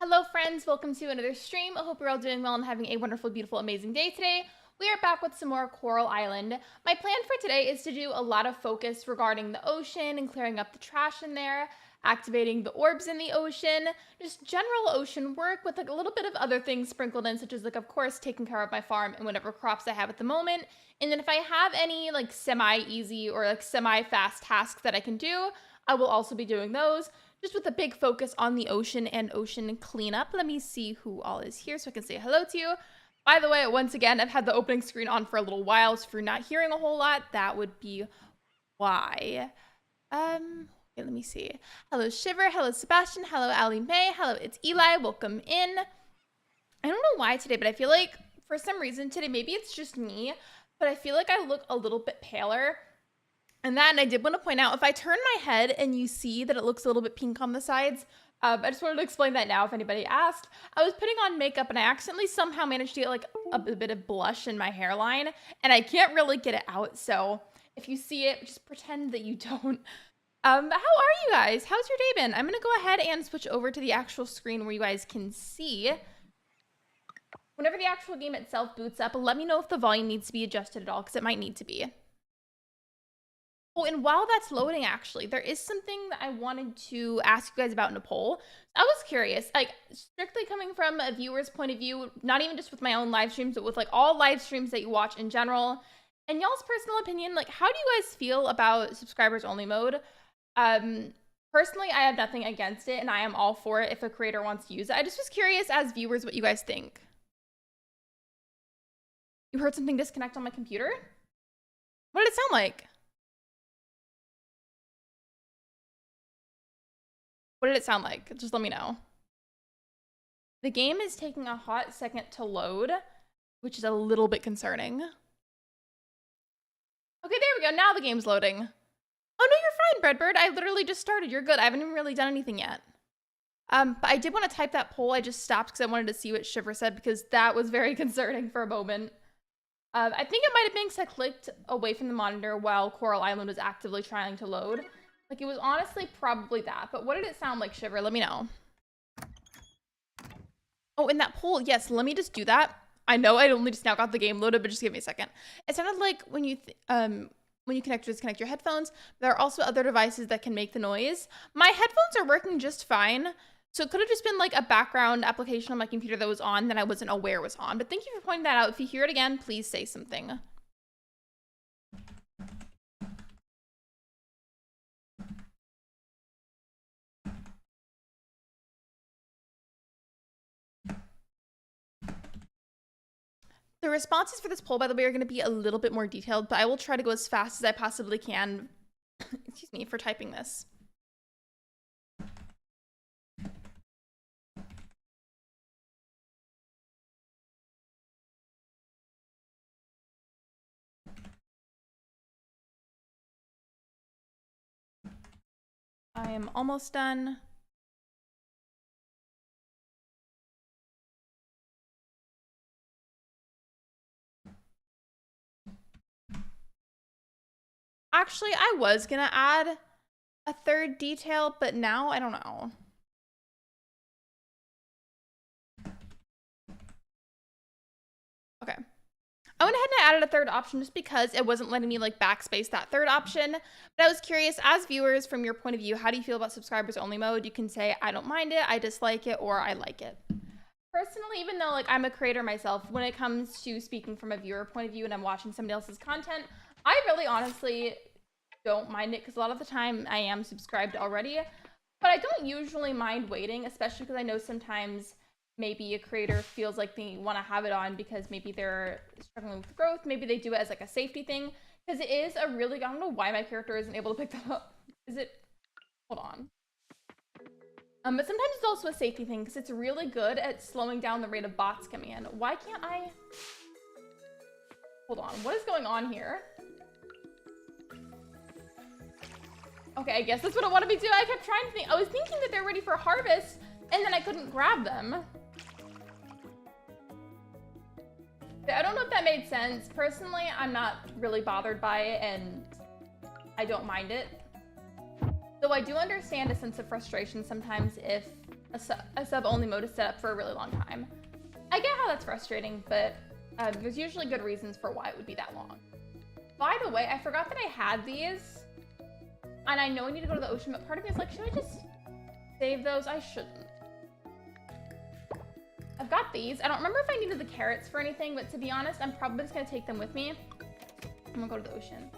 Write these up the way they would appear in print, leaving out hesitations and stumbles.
Hello friends, welcome to another stream. I hope you're all doing well and having a wonderful, beautiful, amazing day today. We are back with some more Coral Island. My plan for today is to do a lot of focus regarding the ocean and clearing up the trash in there, activating the orbs in the ocean, just general ocean work with like a little bit of other things sprinkled in, such as like, of course, taking care of my farm and whatever crops I have at the moment. And then if I have any like semi-easy or like semi-fast tasks that I can do, I will also be doing those, just with a big focus on the ocean and ocean cleanup. Let me see who all is here so I can say hello to you. By the way, once again, I've had the opening screen on for a little while, so if you're not hearing a whole lot, that would be why. Okay, let me see. Hello, Shiver. Hello, Sebastian. Hello, Allie Mae. Hello, it's Eli. Welcome in. I don't know why today, but I feel like for some reason today, maybe it's just me, but I feel like I look a little bit paler. And I did want to point out, if I turn my head and you see that it looks a little bit pink on the sides, I just wanted to explain that now if anybody asked. I was putting on makeup and I accidentally somehow managed to get like a bit of blush in my hairline and I can't really get it out. So if you see it, just pretend that you don't. How are you guys? How's your day been? I'm going to go ahead and switch over to the actual screen where you guys can see. Whenever the actual game itself boots up, let me know if the volume needs to be adjusted at all, because it might need to be. Oh, and while that's loading, actually, there is something that I wanted to ask you guys about in a poll. I was curious, like, strictly coming from a viewer's point of view, not even just with my own live streams, but with, like, all live streams that you watch in general. And y'all's personal opinion, like, how do you guys feel about subscribers only mode? Personally, I have nothing against it, and I am all for it if a creator wants to use it. I just was curious as viewers what you guys think. You heard something disconnect on my computer? What did it sound like? What did it sound like? Just let me know. The game is taking a hot second to load, which is a little bit concerning. Okay, there we go. Now the game's loading. Oh, no, you're fine, Breadbird. I literally just started. You're good. I haven't even really done anything yet. But I did want to type that poll. I just stopped because I wanted to see what Shiver said, because that was very concerning for a moment. I think it might have been because I clicked away from the monitor while Coral Island was actively trying to load. Like, it was honestly probably that. But what did it sound like, Shiver? Let me know. Oh, in that poll, yes, let me just do that. I know I only just now got the game loaded, but just give me a second. It sounded like when you connect or disconnect your headphones, there are also other devices that can make the noise. My headphones are working just fine. So it could have just been like a background application on my computer that was on that I wasn't aware was on. But thank you for pointing that out. If you hear it again, please say something. The responses for this poll, by the way, are going to be a little bit more detailed, but I will try to go as fast as I possibly can, excuse me, for typing this. I am almost done. Actually, I was gonna add a third detail, but now I don't know. Okay. I went ahead and I added a third option just because it wasn't letting me like backspace that third option. But I was curious, as viewers, from your point of view, how do you feel about subscribers only mode? You can say, I don't mind it, I dislike it, or I like it. Personally, even though like I'm a creator myself, when it comes to speaking from a viewer point of view and I'm watching somebody else's content, I really honestly don't mind it because a lot of the time I am subscribed already. But I don't usually mind waiting, especially because I know sometimes maybe a creator feels like they want to have it on because maybe they're struggling with growth. Maybe they do it as like a safety thing. Because it is a really, I don't know why my character isn't able to pick that up. Is it? Hold on. But sometimes it's also a safety thing because it's really good at slowing down the rate of bots coming in. Why can't I? Hold on. What is going on here? Okay, I guess that's what I want to be doing. I kept trying to think. I was thinking that they're ready for harvest, and then I couldn't grab them. I don't know if that made sense. Personally, I'm not really bothered by it, and I don't mind it. Though I do understand a sense of frustration sometimes if a sub-only mode is set up for a really long time. I get how that's frustrating, but there's usually good reasons for why it would be that long. By the way, I forgot that I had these. And I know I need to go to the ocean, but part of me is like, should I just save those? I shouldn't. I've got these. I don't remember if I needed the carrots for anything, but to be honest, I'm probably just gonna take them with me. I'm gonna go to the ocean.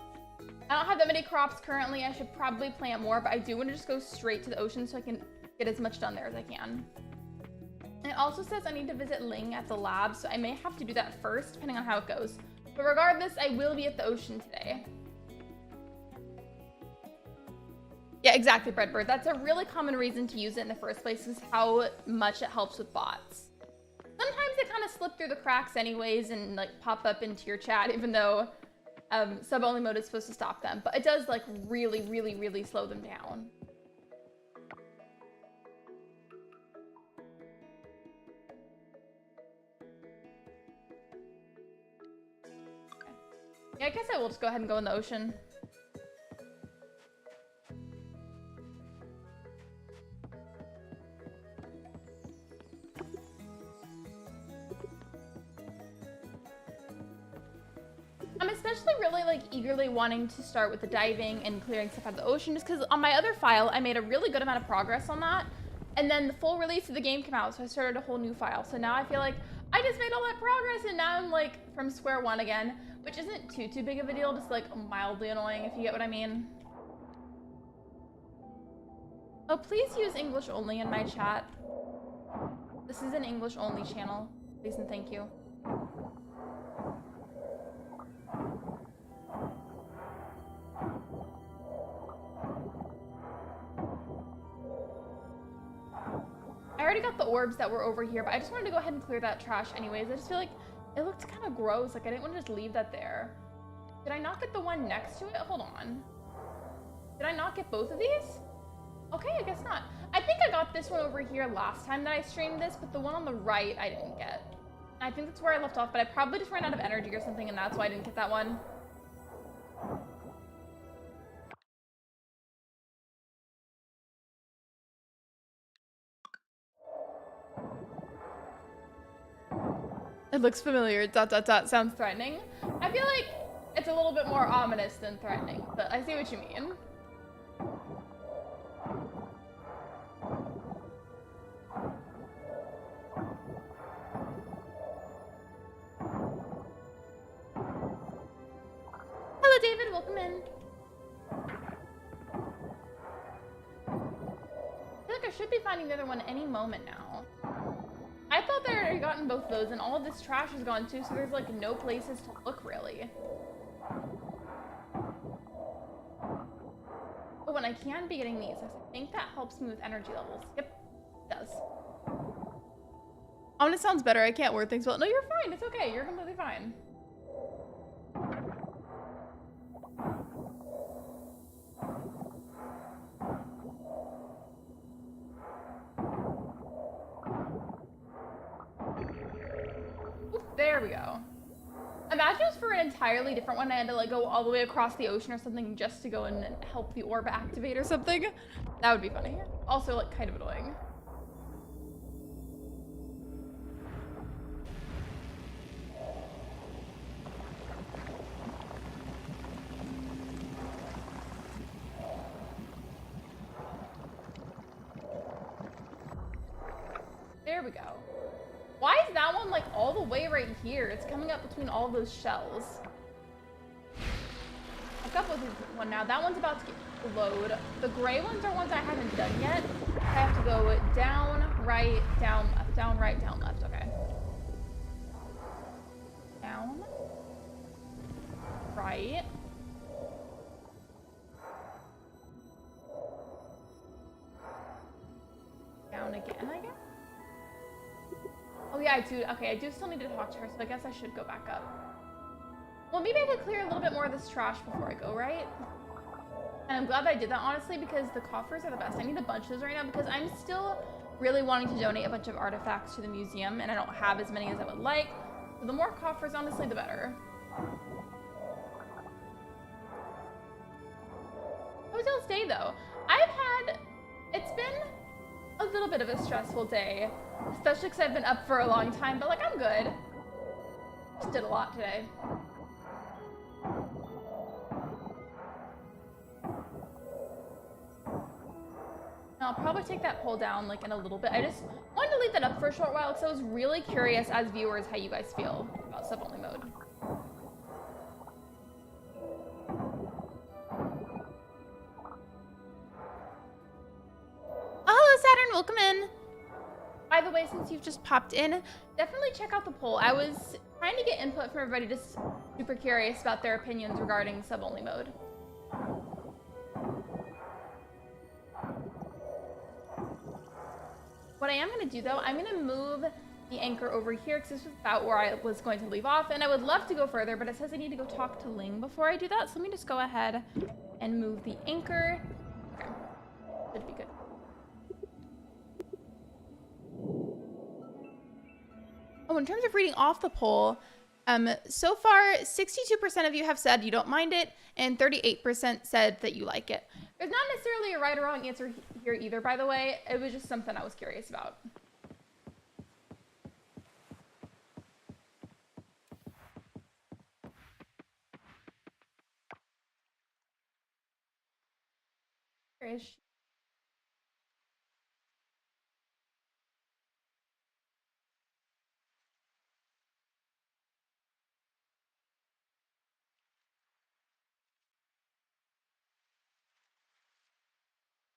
I don't have that many crops currently. I should probably plant more, but I do want to just go straight to the ocean so I can get as much done there as I can. It also says I need to visit Ling at the lab, so I may have to do that first, depending on how it goes. But regardless, I will be at the ocean today. Yeah, exactly, Breadbird. That's a really common reason to use it in the first place, is how much it helps with bots. Sometimes they kind of slip through the cracks anyways and like pop up into your chat, even though sub-only mode is supposed to stop them. But it does like really, really, really slow them down. Okay. Yeah, I guess I will just go ahead and go in the ocean. I'm especially really like eagerly wanting to start with the diving and clearing stuff out of the ocean, just because on my other file I made a really good amount of progress on that, and then the full release of the game came out, so I started a whole new file. So now I feel like I just made all that progress and now I'm like from square one again, which isn't too big of a deal, just like mildly annoying, if you get what I mean. Oh, please use English only in my chat. This is an English only channel. Please and thank you. I already got the orbs that were over here, but I just wanted to go ahead and clear that trash anyways. I just feel like it looked kind of gross. Like I didn't want to just leave that there. Did I not get the one next to it? Hold on. Did I not get both of these? Okay, I guess not. I think I got this one over here last time that I streamed this, but the one on the right I didn't get. I think that's where I left off, but I probably just ran out of energy or something, and that's why I didn't get that one. It looks familiar, ... sounds threatening. I feel like it's a little bit more ominous than threatening, but I see what you mean. Hello, David. Welcome in. I feel like I should be finding the other one any moment now. I thought that I already gotten both of those, and all of this trash is gone too, so there's like no places to look really. But when I can be getting these, I think that helps me with energy levels. Yep, it does. Ominous sounds better. I can't word things well. No, you're fine. It's okay. You're completely fine. There we go. Imagine if for an entirely different one I had to like go all the way across the ocean or something just to go and help the orb activate or something. That would be funny. Also like kind of annoying. There we go. Why is that one like all the way right here? It's coming up between all those shells. I've got both of one now. That one's about to get load. The gray ones are ones I haven't done yet. I have to go down, right, down, left, down, right, down, left. Okay. Down. Right. Down again, I guess. Oh yeah, I do. Okay, I do still need to talk to her, so I guess I should go back up. Well, maybe I could clear a little bit more of this trash before I go, right? And I'm glad that I did that, honestly, because the coffers are the best. I need a bunch of those right now because I'm still really wanting to donate a bunch of artifacts to the museum, and I don't have as many as I would like. So the more coffers, honestly, the better. Hotel stay, though. It's been a little bit of a stressful day, especially because I've been up for a long time, but like, I'm good. Just did a lot today. I'll probably take that poll down like in a little bit. I just wanted to leave that up for a short while because I was really curious as viewers how you guys feel about sub-only mode. Oh, hello Saturn, welcome in. By the way, since you've just popped in, definitely check out the poll. I was trying to get input from everybody, just super curious about their opinions regarding sub-only mode. What I am going to do, though, I'm going to move the anchor over here because this was about where I was going to leave off, and I would love to go further, but it says I need to go talk to Ling before I do that, so let me just go ahead and move the anchor. Okay. Should be good. Oh, in terms of reading off the poll, so far, 62% of you have said you don't mind it, and 38% said that you like it. There's not necessarily a right or wrong answer here either, by the way. It was just something I was curious about. Where is she?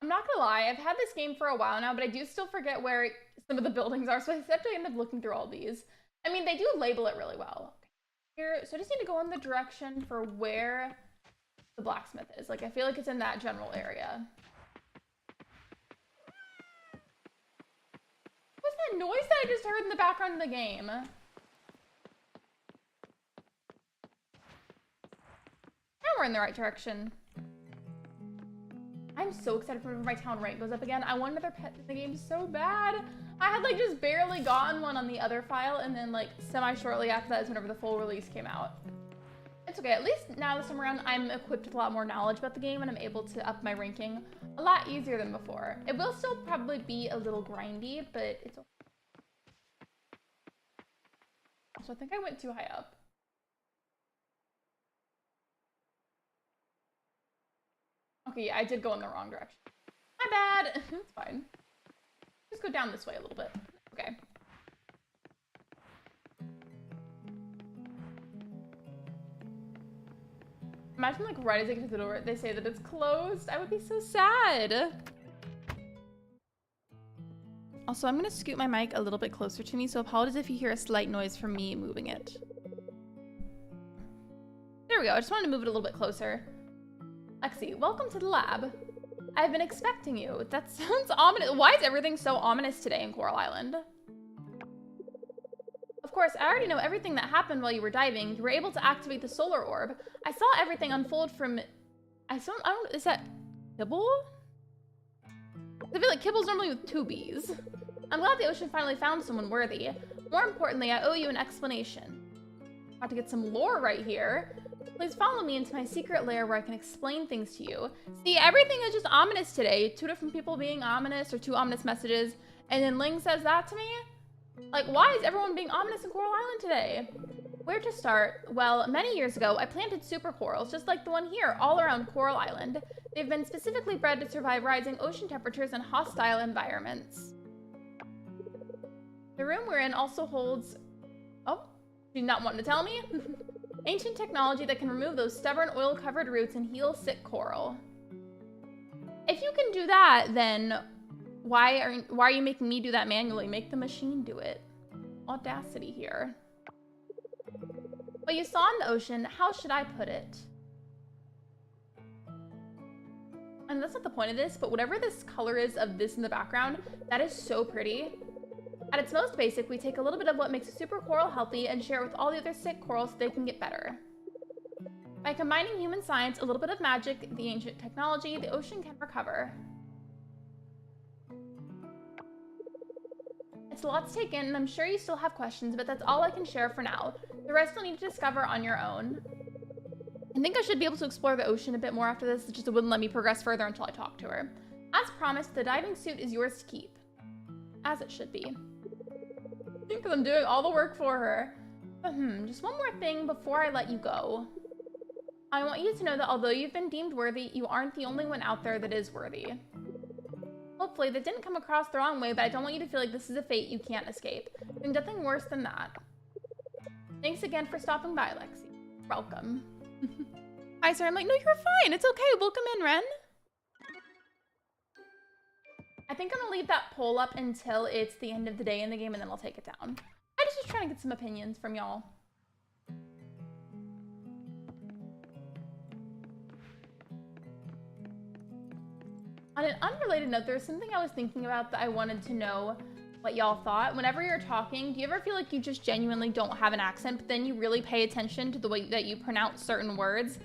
I'm not gonna lie, I've had this game for a while now, but I do still forget where some of the buildings are, so I essentially end up looking through all these. I mean, they do label it really well. Here, so I just need to go in the direction for where the blacksmith is. Like, I feel like it's in that general area. What's that noise that I just heard in the background of the game? Now we're in the right direction. I'm so excited for whenever my town rank goes up again. I want another pet in the game so bad. I had like just barely gotten one on the other file, and then like semi-shortly after that is whenever the full release came out. It's okay, at least now this time around I'm equipped with a lot more knowledge about the game and I'm able to up my ranking a lot easier than before. It will still probably be a little grindy, but it's okay. So I think I went too high up. Okay, yeah, I did go in the wrong direction. My bad. It's fine. Just go down this way a little bit. Okay. Imagine like right as I get to the door, they say that it's closed. I would be so sad. Also, I'm gonna scoot my mic a little bit closer to me, so apologies if you hear a slight noise from me moving it. There we go, I just wanted to move it a little bit closer. Lexi, welcome to the lab. I've been expecting you. That sounds ominous. Why is everything so ominous today in Coral Island? Of course, I already know everything that happened while you were diving. You were able to activate the solar orb. I saw everything unfold from... is that Kibble? I feel like Kibble's normally with 2 B's. I'm glad the ocean finally found someone worthy. More importantly, I owe you an explanation. About to get some lore right here. Please follow me into my secret lair where I can explain things to you. See, everything is just ominous today. 2 different people being ominous, or 2 ominous messages. And then Ling says that to me? Like, why is everyone being ominous in Coral Island today? Where to start? Well, many years ago, I planted super corals, just like the one here, all around Coral Island. They've been specifically bred to survive rising ocean temperatures and hostile environments. The room we're in also holds... Oh, she's not wanting to tell me? Ancient technology that can remove those stubborn oil-covered roots and heal sick coral. If you can do that, then why are you making me do that manually? Make the machine do it. Audacity here. What you saw in the ocean, how should I put it? And that's not the point of this, but whatever this color is of this in the background, that is so pretty. At its most basic, we take a little bit of what makes a super coral healthy and share it with all the other sick corals so they can get better. By combining human science, a little bit of magic, the ancient technology, the ocean can recover. It's a lot to take in, and I'm sure you still have questions, but that's all I can share for now. The rest you'll need to discover on your own. I think I should be able to explore the ocean a bit more after this, it just wouldn't let me progress further until I talk to her. As promised, the diving suit is yours to keep. As it should be. Because I'm doing all the work for her. Just one more thing before I let you go. I want you to know that although you've been deemed worthy, you aren't the only one out there that is worthy. Hopefully that didn't come across the wrong way, but I don't want you to feel like this is a fate you can't escape. There's nothing worse than that. Thanks again for stopping by, Lexi. Welcome. Hi, sir. I'm like, no, you're fine. It's okay. Welcome in, Ren. I think I'm gonna leave that poll up until it's the end of the day in the game, and then I'll take it down. I just was trying to get some opinions from y'all. On an unrelated note, there's something I was thinking about that I wanted to know what y'all thought. Whenever you're talking, do you ever feel like you just genuinely don't have an accent, but then you really pay attention to the way that you pronounce certain words,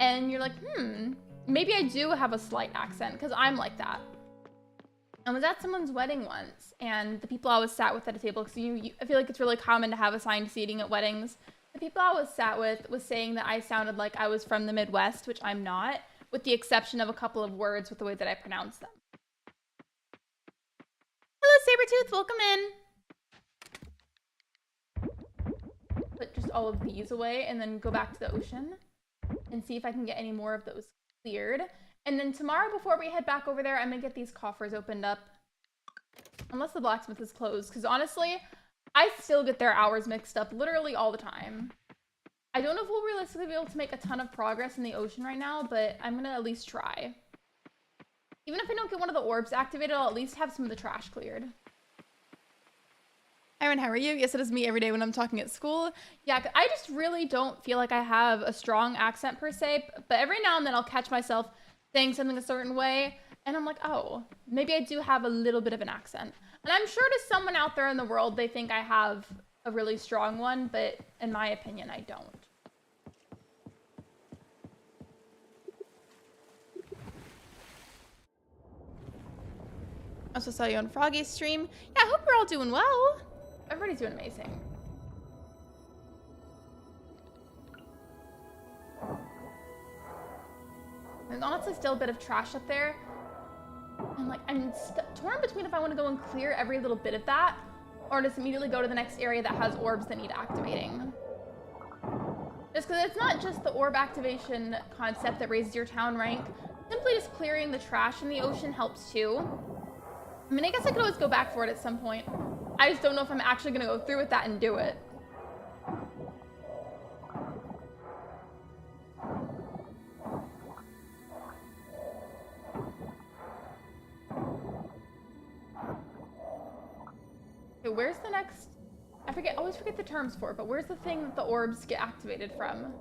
and you're like, maybe I do have a slight accent, because I'm like that. I was at someone's wedding once, and the people I was sat with at a table, because I feel like it's really common to have assigned seating at weddings. The people I was sat with was saying that I sounded like I was from the Midwest, which I'm not, with the exception of a couple of words with the way that I pronounce them. Hello, Sabretooth, welcome in. Put just all of these away, and then go back to the ocean, and see if I can get any more of those cleared. And then tomorrow, before we head back over there, I'm gonna get these coffers opened up. Unless the blacksmith is closed, because honestly, I still get their hours mixed up literally all the time. I don't know if we'll realistically be able to make a ton of progress in the ocean right now, but I'm gonna at least try. Even if I don't get one of the orbs activated, I'll at least have some of the trash cleared. Aaron, how are you? Yes, it is me every day when I'm talking at school. Yeah, I just really don't feel like I have a strong accent per se, but every now and then I'll catch myself saying something a certain way, and I'm like, oh, maybe I do have a little bit of an accent. And I'm sure to someone out there in the world, they think I have a really strong one, but in my opinion, I don't. I also saw you on Froggy's stream. Yeah, I hope you're we're all doing well. Everybody's doing amazing. There's honestly still a bit of trash up there. And like, I'm torn between if I want to go and clear every little bit of that or just immediately go to the next area that has orbs that need activating. Just because it's not just the orb activation concept that raises your town rank. Simply just clearing the trash in the ocean helps too. I mean, I guess I could always go back for it at some point. I just don't know if I'm actually going to go through with that and do it. Okay, where's the next... I always forget the terms for it, but where's the thing that the orbs get activated from?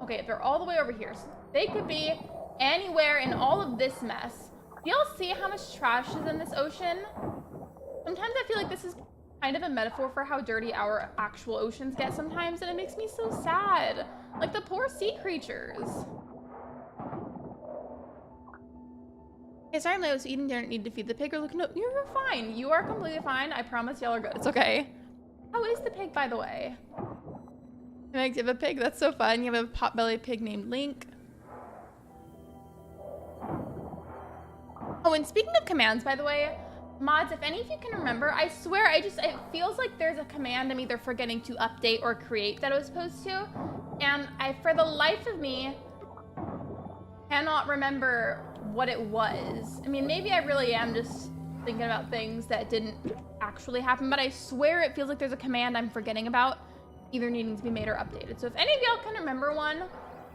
Okay, they're all the way over here. So they could be anywhere in all of this mess. Do y'all see how much trash is in this ocean? Sometimes I feel like this is kind of a metaphor for how dirty our actual oceans get sometimes, and it makes me so sad. Like the poor sea creatures. Hey, sorry, I was eating dinner. Need to feed the pig or look. No, you're fine. You are completely fine. I promise y'all are good. It's okay. How is the pig, by the way? You have a pig. That's so fun. You have a potbelly pig named Link. Oh, and speaking of commands, by the way, mods, if any of you can remember, I swear, it feels like there's a command I'm either forgetting to update or create that I was supposed to, and I, for the life of me, cannot remember what it was. I mean, maybe I really am just thinking about things that didn't actually happen, but I swear it feels like there's a command I'm forgetting about, either needing to be made or updated. So if any of y'all can remember one,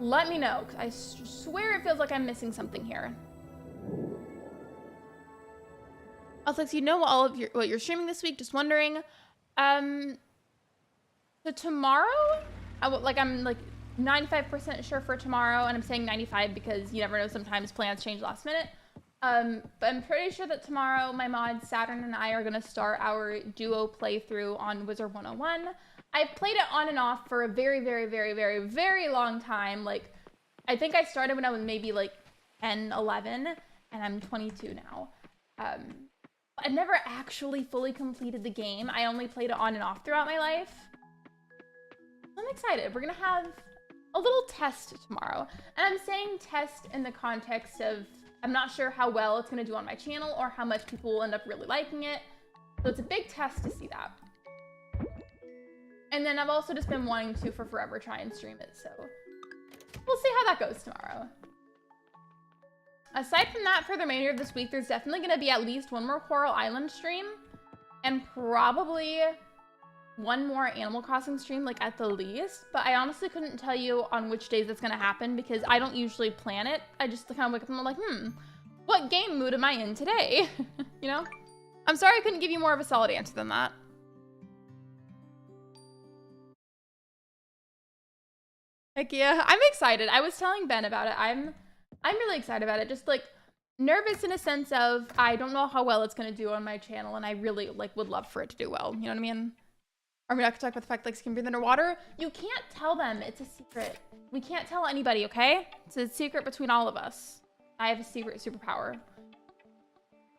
let me know, because I swear it feels like I'm missing something here. Also, so you know all of what you're streaming this week, just wondering. So tomorrow, I'm like 95% sure for tomorrow, and I'm saying 95 because you never know, sometimes plans change last minute. But I'm pretty sure that tomorrow my mod Saturn and I are gonna start our duo playthrough on Wizard 101. I've played it on and off for a very, very, very, very, very long time. Like, I think I started when I was maybe like 10, 11, and I'm 22 now. I've never actually fully completed the game. I only played it on and off throughout my life. I'm excited. We're gonna have a little test tomorrow. And I'm saying test in the context of, I'm not sure how well it's gonna do on my channel or how much people will end up really liking it. So it's a big test to see that. And then I've also just been wanting to for forever try and stream it, so we'll see how that goes tomorrow. Aside from that, for the remainder of this week, there's definitely going to be at least one more Coral Island stream and probably one more Animal Crossing stream, like at the least. But I honestly couldn't tell you on which days it's going to happen because I don't usually plan it. I just kind of wake up and I'm like, what game mood am I in today? You know? I'm sorry I couldn't give you more of a solid answer than that. Heck yeah, I'm excited. I was telling Ben about it. I'm really excited about it. Just like nervous in a sense of I don't know how well it's gonna do on my channel, and I really like would love for it to do well. You know what I mean? Are we not gonna talk about the fact Lexi can breathe underwater? You can't tell them. It's a secret. We can't tell anybody, okay? It's a secret between all of us. I have a secret superpower.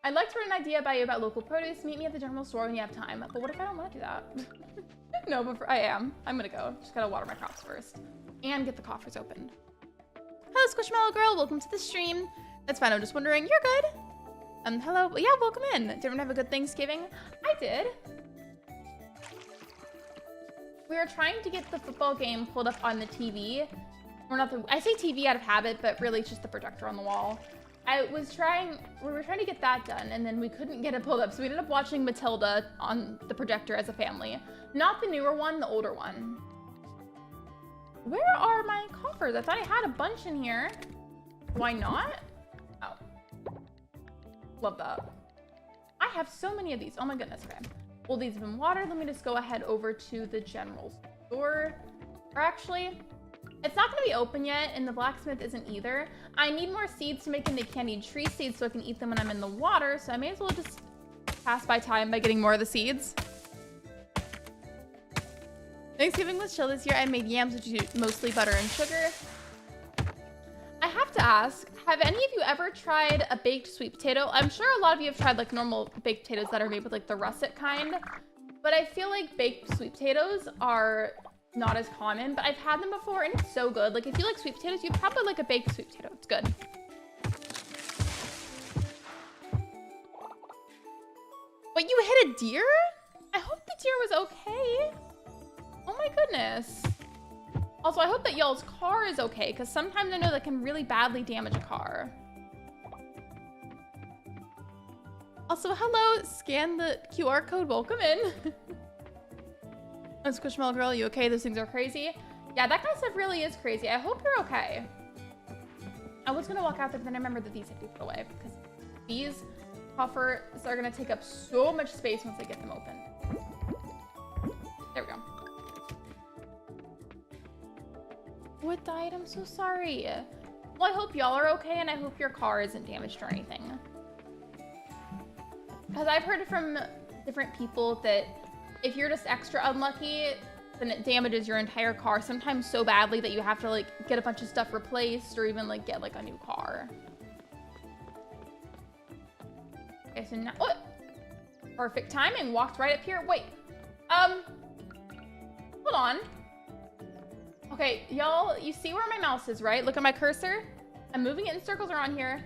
I'd like to run an idea by you about local produce. Meet me at the general store when you have time. But what if I don't want to do that? No, but I'm gonna go. Just gotta water my crops first. And get the coffers opened. Hello, Squishmallow Girl. Welcome to the stream. That's fine. I'm just wondering. You're good. Hello. Yeah, welcome in. Did everyone have a good Thanksgiving? I did. We were trying to get the football game pulled up on the TV. I say TV out of habit, but really it's just the projector on the wall. We were trying to get that done, and then we couldn't get it pulled up, so we ended up watching Matilda on the projector as a family. Not the newer one, the older one. Where are my coffers? I thought I had a bunch in here. Why not? Oh. Love that. I have so many of these. Oh my goodness, okay. Well, these have been watered. Let me just go ahead over to the general store. Or actually, it's not gonna be open yet, and the blacksmith isn't either. I need more seeds to make into candied tree seeds so I can eat them when I'm in the water, so I may as well just pass by time by getting more of the seeds. Thanksgiving was chill this year. I made yams, which is mostly butter and sugar. I have to ask, have any of you ever tried a baked sweet potato? I'm sure a lot of you have tried like normal baked potatoes that are made with like the russet kind, but I feel like baked sweet potatoes are not as common, but I've had them before and it's so good. Like if you like sweet potatoes, you'd probably like a baked sweet potato. It's good. But you hit a deer? I hope the deer was okay. Oh my goodness. Also, I hope that y'all's car is okay, because sometimes I know that can really badly damage a car. Also, hello, scan the QR code, welcome in. Squishmallow girl, you okay? Those things are crazy. Yeah, that kind of stuff really is crazy. I hope you're okay. I was gonna walk out there, but then I remembered that these have to be put away, because these puffers are gonna take up so much space once I get them open. There we go. What died? I'm so sorry. Well, I hope y'all are okay, and I hope your car isn't damaged or anything. Because I've heard from different people that if you're just extra unlucky, then it damages your entire car, sometimes so badly that you have to like get a bunch of stuff replaced or even like get like a new car. Okay, so now, what? Perfect timing, walked right up here. Wait, hold on. Okay, y'all, you see where my mouse is, right? Look at my cursor. I'm moving it in circles around here.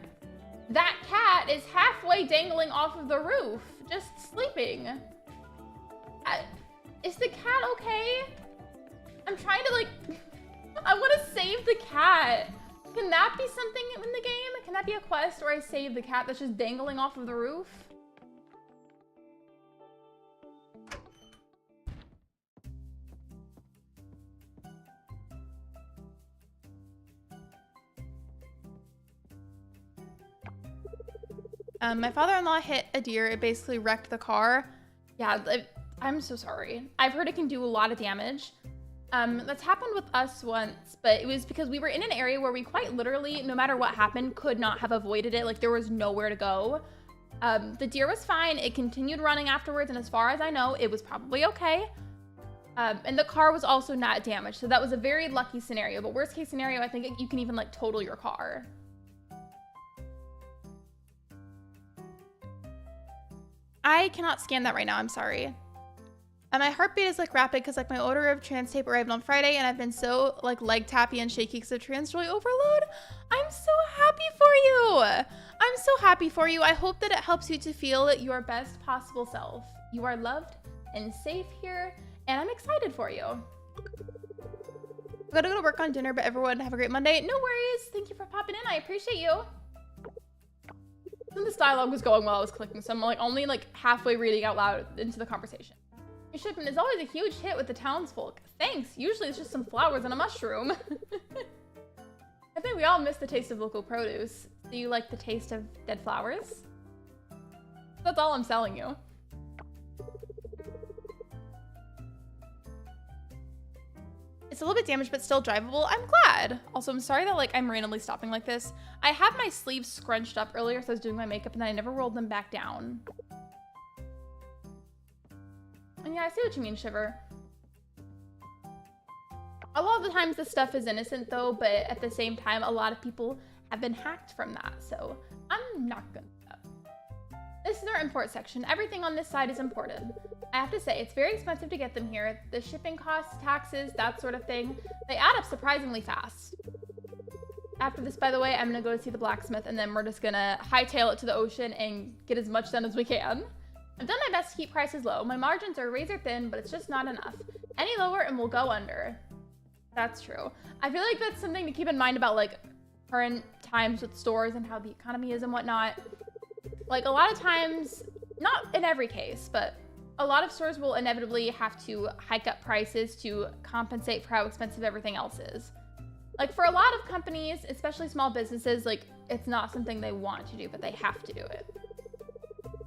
That cat is halfway dangling off of the roof, just sleeping. Is the cat okay? I'm trying to like, I want to save the cat. Can that be something in the game? Can that be a quest where I save the cat that's just dangling off of the roof? My father-in-law hit a deer. It basically wrecked the car. Yeah, I'm so sorry. I've heard it can do a lot of damage. That's happened with us once, but it was because we were in an area where we quite literally, no matter what happened, could not have avoided it. Like there was nowhere to go. The deer was fine. It continued running afterwards, and as far as I know, it was probably okay. And the car was also not damaged, so that was a very lucky scenario. But worst case scenario, I think you can even like total your car. I cannot scan that right now, I'm sorry. And my heartbeat is like rapid because like my order of trans tape arrived on Friday and I've been so like leg tappy and shaky because of trans joy overload. I'm so happy for you. I'm so happy for you. I hope that it helps you to feel your best possible self. You are loved and safe here and I'm excited for you. I'm gonna go to work on dinner, but everyone have a great Monday. No worries. Thank you for popping in. I appreciate you. This dialogue was going while I was clicking, so I'm like only like halfway reading out loud into the conversation. Your shipment is always a huge hit with the townsfolk. Thanks. Usually it's just some flowers and a mushroom. I think we all miss the taste of local produce. Do you like the taste of dead flowers? That's all I'm selling you. It's a little bit damaged, but still drivable. I'm glad. Also, I'm sorry that like I'm randomly stopping like this. I have my sleeves scrunched up earlier, so I was doing my makeup and then I never rolled them back down. And yeah, I see what you mean, Shiver. A lot of the times this stuff is innocent though, but at the same time, a lot of people have been hacked from that, so I'm not gonna do that. This is our import section. Everything on this side is imported. I have to say, it's very expensive to get them here. The shipping costs, taxes, that sort of thing, they add up surprisingly fast. After this, by the way, I'm gonna go to see the blacksmith and then we're just gonna hightail it to the ocean and get as much done as we can. I've done my best to keep prices low. My margins are razor thin, but it's just not enough. Any lower and we'll go under. That's true. I feel like that's something to keep in mind about like current times with stores and how the economy is and whatnot. Like a lot of times, not in every case, but a lot of stores will inevitably have to hike up prices to compensate for how expensive everything else is. Like for a lot of companies, especially small businesses, like it's not something they want to do, but they have to do it.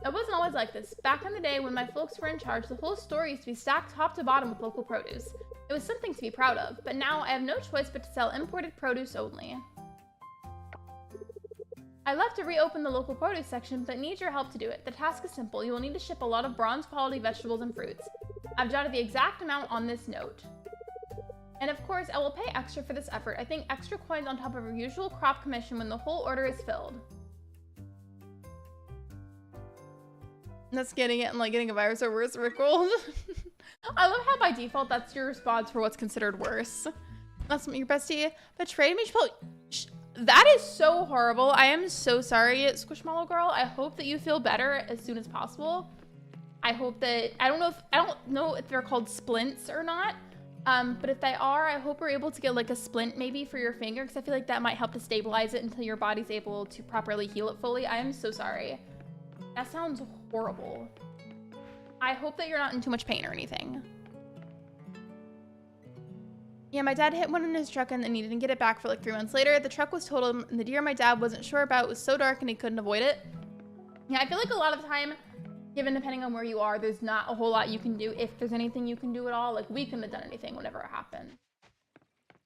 It wasn't always like this. Back in the day when my folks were in charge, the whole store used to be stacked top to bottom with local produce. It was something to be proud of, but now I have no choice but to sell imported produce only. I'd love to reopen the local produce section, but need your help to do it. The task is simple. You will need to ship a lot of bronze quality vegetables and fruits. I've jotted the exact amount on this note. And of course, I will pay extra for this effort. I think extra coins on top of your usual crop commission when the whole order is filled. That's getting it and like getting a virus or worse rickrolled. I love how by default that's your response for what's considered worse. That's your bestie betrayed me. That is so horrible. I am so sorry, Squishmallow girl. I hope that you feel better as soon as possible. I hope that I don't know if they're called splints or not. But if they are, I hope we're able to get like a splint maybe for your finger, because I feel like that might help to stabilize it until your body's able to properly heal it fully. I am so sorry. That sounds horrible. I hope that you're not in too much pain or anything. Yeah, my dad hit one in his truck and then he didn't get it back for like 3 months later. The truck was totaled and the deer my dad wasn't sure about was so dark and he couldn't avoid it. Yeah, I feel like a lot of the time, given depending on where you are, there's not a whole lot you can do, if there's anything you can do at all. Like, we couldn't have done anything whenever it happened.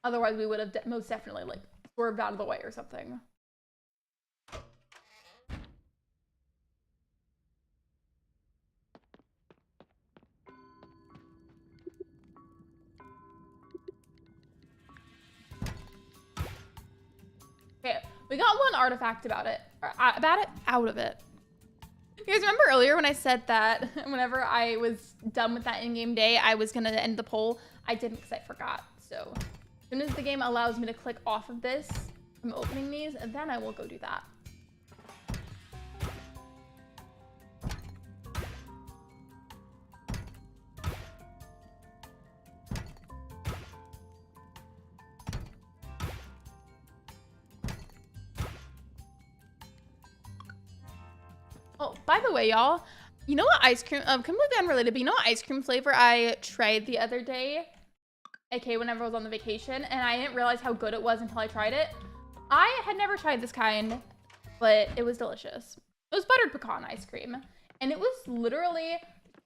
Otherwise, we would have most definitely like swerved out of the way or something. Okay, we got one artifact out of it. You guys remember earlier when I said that whenever I was done with that in-game day, I was gonna end the poll? I didn't because I forgot. So as soon as the game allows me to click off of this from opening these, then I will go do that. Oh, by the way, y'all, you know what ice cream, completely unrelated, but you know what ice cream flavor I tried the other day? aka whenever I was on the vacation, and I didn't realize how good it was until I tried it. I had never tried this kind, but it was delicious. It was buttered pecan ice cream, and it was literally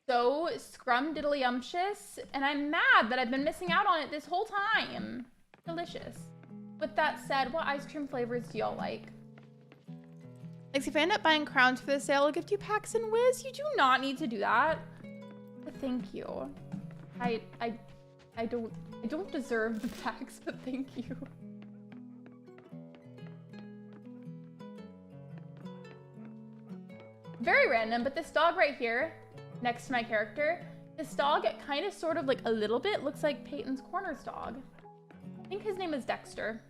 so scrumdiddlyumptious, and I'm mad that I've been missing out on it this whole time. Delicious. With that said, what ice cream flavors do y'all like? Lexi, if I end up buying crowns for the sale, I'll gift you packs and whiz. You do not need to do that. But thank you. I don't deserve the packs, but thank you. Very random, but this dog right here, next to my character, this dog, it kind of sort of like a little bit looks like Peyton's Corner's dog. I think his name is Dexter.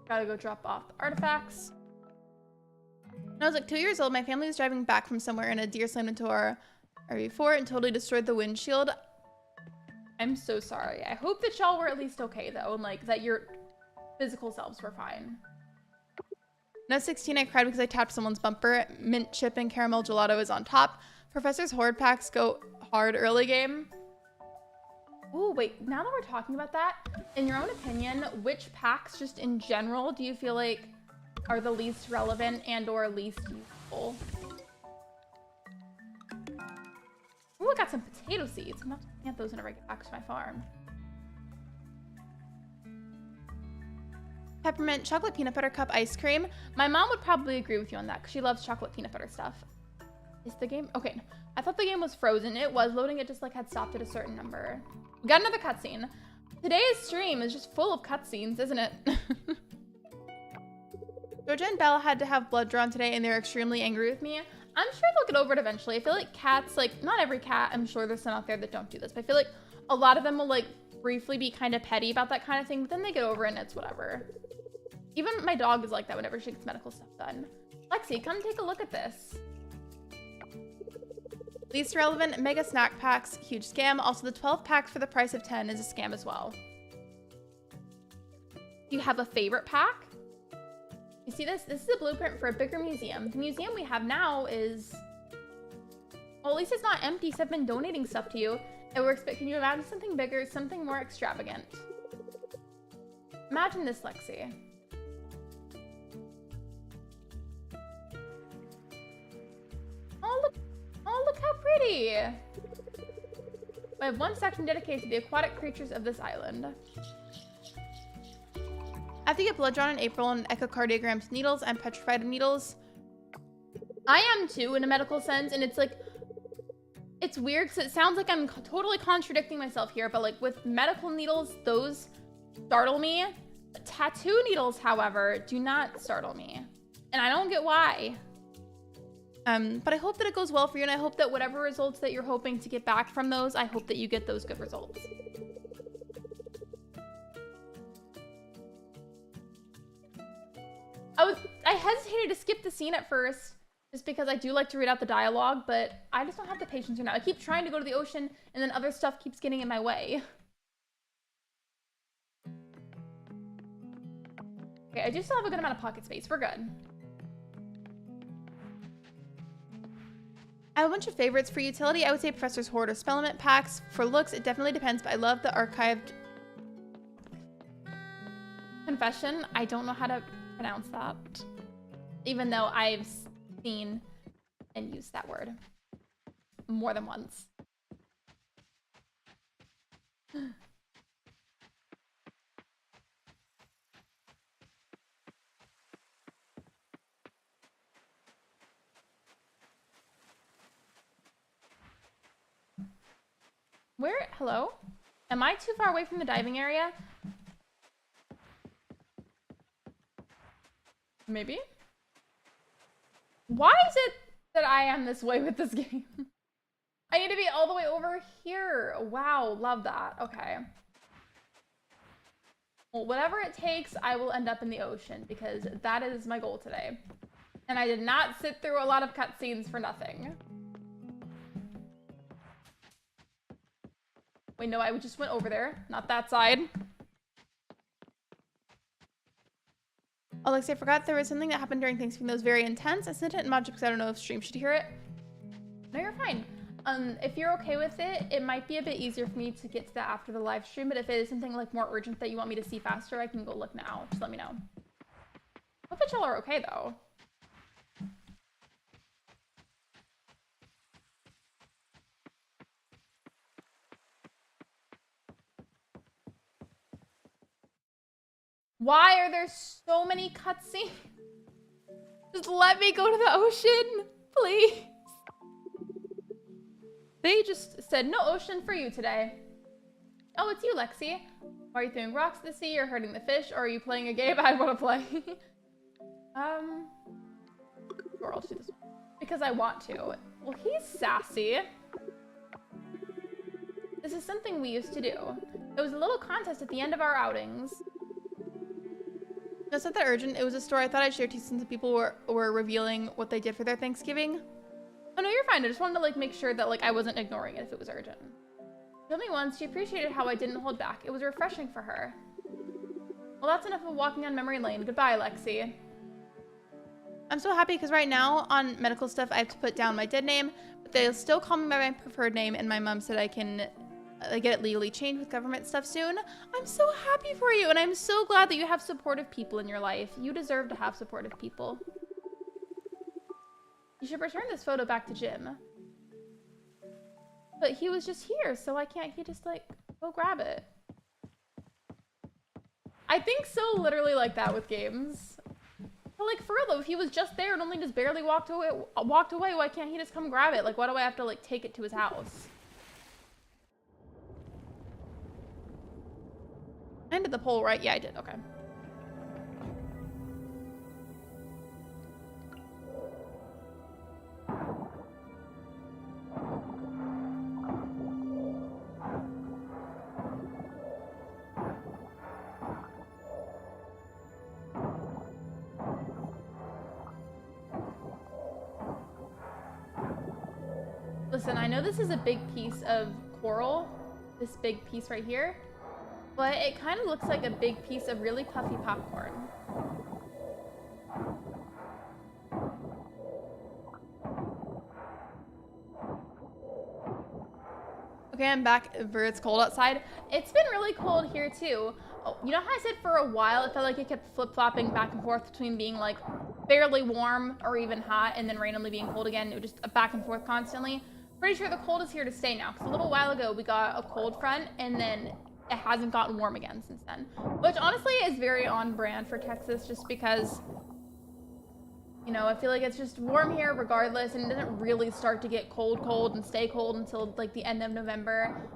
Gotta go drop off the artifacts. When I was like 2 years old, my family was driving back from somewhere and a deer slammed into our RV4 and totally destroyed the windshield. I'm so sorry. I hope that y'all were at least okay though, and like that your physical selves were fine. When I was 16, I cried because I tapped someone's bumper. Mint chip and caramel gelato is on top. Professor's horde packs go hard early game. Oh, wait, now that we're talking about that, in your own opinion, which packs just in general do you feel like are the least relevant and or least useful? Ooh, I got some potato seeds. I'm not looking at those whenever I get back to my farm. Peppermint chocolate peanut butter cup ice cream. My mom would probably agree with you on that because she loves chocolate peanut butter stuff. Is the game? Okay, I thought the game was frozen. It was loading. It just like had stopped at a certain number. We got another cutscene. Today's stream is just full of cutscenes, isn't it? Georgia and Bella had to have blood drawn today and they're extremely angry with me. I'm sure they'll get over it eventually. I feel like cats, like not every cat, I'm sure there's some out there that don't do this, but I feel like a lot of them will like briefly be kind of petty about that kind of thing, but then they get over it and it's whatever. Even my dog is like that whenever she gets medical stuff done. Lexi, come take a look at this. Least relevant, mega snack packs, huge scam. Also, the 12 packs for the price of 10 is a scam as well. Do you have a favorite pack? You see this? This is a blueprint for a bigger museum. The museum we have now is... Well, at least it's not empty, so I've been donating stuff to you. And we're expecting you to imagine something bigger, something more extravagant. Imagine this, Lexi. Oh, look how pretty! I have one section dedicated to the aquatic creatures of this island. I have to get blood drawn in April and echocardiograms needles. I'm petrified of needles. I am too, in a medical sense, and it's like, It's weird because it sounds like I'm totally contradicting myself here, but like with medical needles, those startle me. Tattoo needles, however, do not startle me. And I don't get why. But I hope that it goes well for you, and I hope that whatever results that you're hoping to get back from those, I hope that you get those good results. I hesitated to skip the scene at first, just because I do like to read out the dialogue, but I just don't have the patience right now. I keep trying to go to the ocean, and then other stuff keeps getting in my way. Okay, I do still have a good amount of pocket space. We're good. I have a bunch of favorites for utility. I would say Professor's Hoard or Spellement packs. For looks, it definitely depends, but I love the archived confession. I don't know how to pronounce that, even though I've seen and used that word more than once. Where? Hello? Am I too far away from the diving area? Maybe? Why is it that I am this way with this game? I need to be all the way over here. Wow, love that. Okay. Well, whatever it takes, I will end up in the ocean because that is my goal today. And I did not sit through a lot of cutscenes for nothing. Wait, no, I just went over there. Not that side. Oh, Lexi, I forgot there was something that happened during Thanksgiving that was very intense. I sent it in mod because I don't know if stream should hear it. No, you're fine. If you're okay with it, it might be a bit easier for me to get to that after the live stream, but if it is something like more urgent that you want me to see faster, I can go look now. Just let me know. Hope that y'all are okay though. Why are there so many cutscenes? Just let me go to the ocean, please. They just said no ocean for you today. Oh, it's you, Lexi. Are you throwing rocks at the sea or hurting the fish, or are you playing a game I want to play? Sure, I'll do this one. Because I want to. Well, he's sassy. This is something we used to do. It was a little contest at the end of our outings. That's not that urgent. It was a story I thought I'd share to you since the people were revealing what they did for their Thanksgiving. Oh no, you're fine. I just wanted to like make sure that like I wasn't ignoring it if it was urgent. She told me once she appreciated how I didn't hold back. It was refreshing for her. Well, that's enough of walking on memory lane. Goodbye, Lexi. I'm so happy because right now on medical stuff I have to put down my dead name, but they'll still call me by my preferred name, and my mom said I can get it legally changed with government stuff soon. I'm so happy for you, and I'm so glad that you have supportive people in your life. You deserve to have supportive people. You should return this photo back to Jim. But he was just here, so why can't he just like go grab it? I think so literally like that with games. But like for real though, if he was just there and only just barely walked away, why can't he just come grab it? Like why do I have to like take it to his house? I ended the poll, right? Yeah, I did. Okay. Listen, I know this is a big piece of coral, this big piece right here. But it kind of looks like a big piece of really puffy popcorn. Okay, I'm back where it's cold outside. It's been really cold here too. Oh, you know how I said for a while it felt like it kept flip-flopping back and forth between being like fairly warm or even hot and then randomly being cold again? It was just a back and forth constantly. Pretty sure the cold is here to stay now, because a little while ago we got a cold front and then it hasn't gotten warm again since then, which honestly is very on brand for Texas, just because You know, I feel like it's just warm here regardless, and it doesn't really start to get cold and stay cold until like the end of November,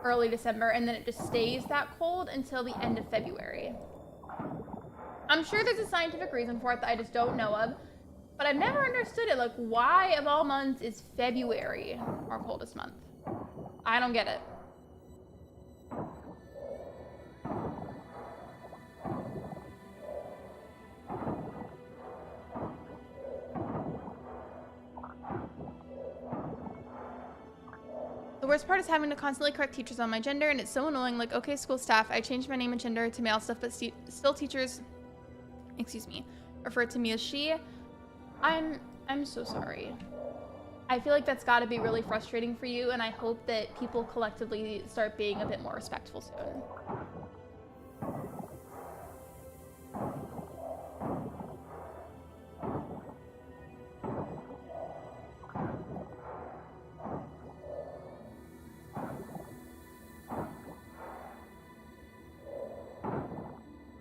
early December, and then it just stays that cold until the end of February. I'm sure there's a scientific reason for it that I just don't know of, but I've never understood it. Like, why of all months is February our coldest month? I don't get it. The worst part is having to constantly correct teachers on my gender, and it's so annoying. Like, okay, school staff, I changed my name and gender to male stuff, but still teachers, excuse me, refer to me as she. I'm so sorry. I feel like that's got to be really frustrating for you, and I hope that people collectively start being a bit more respectful soon.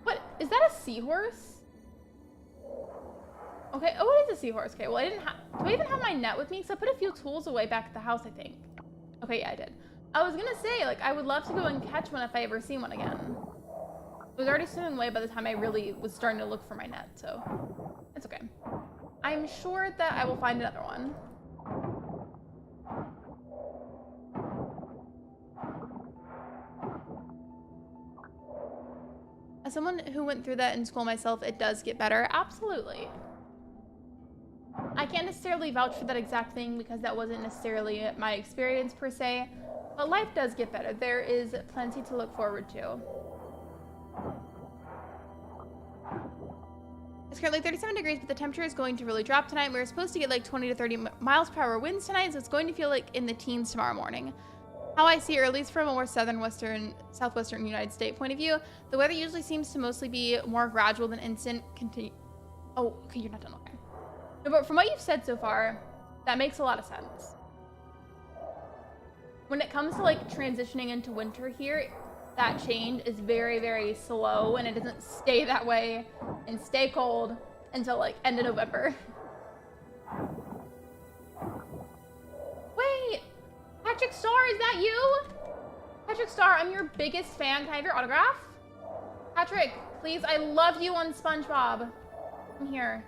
What? Is that a seahorse? Okay, oh, it is a seahorse. Okay, well, do I even have my net with me? Because I put a few tools away back at the house, I think. Okay, yeah, I did. I was gonna say, like, I would love to go and catch one if I ever see one again. It was already swimming away by the time I really was starting to look for my net, so it's okay. I'm sure that I will find another one. As someone who went through that in school myself, it does get better. Absolutely. I can't necessarily vouch for that exact thing because that wasn't necessarily my experience per se, but life does get better. There is plenty to look forward to. It's currently 37 degrees, but the temperature is going to really drop tonight. We're supposed to get like 20 to 30 miles per hour winds tonight, so it's going to feel like in the teens tomorrow morning. How I see it, or at least from a more southwestern United States point of view, the weather usually seems to mostly be more gradual than instant. Oh, okay, you're not done. Okay. No, but from what you've said so far, that makes a lot of sense. When it comes to like transitioning into winter here, that change is very, very slow, and it doesn't stay that way and stay cold until like end of November. Wait, Patrick Star, is that you? Patrick Star, I'm your biggest fan. Can I have your autograph? Patrick, please, I love you on SpongeBob. I'm here.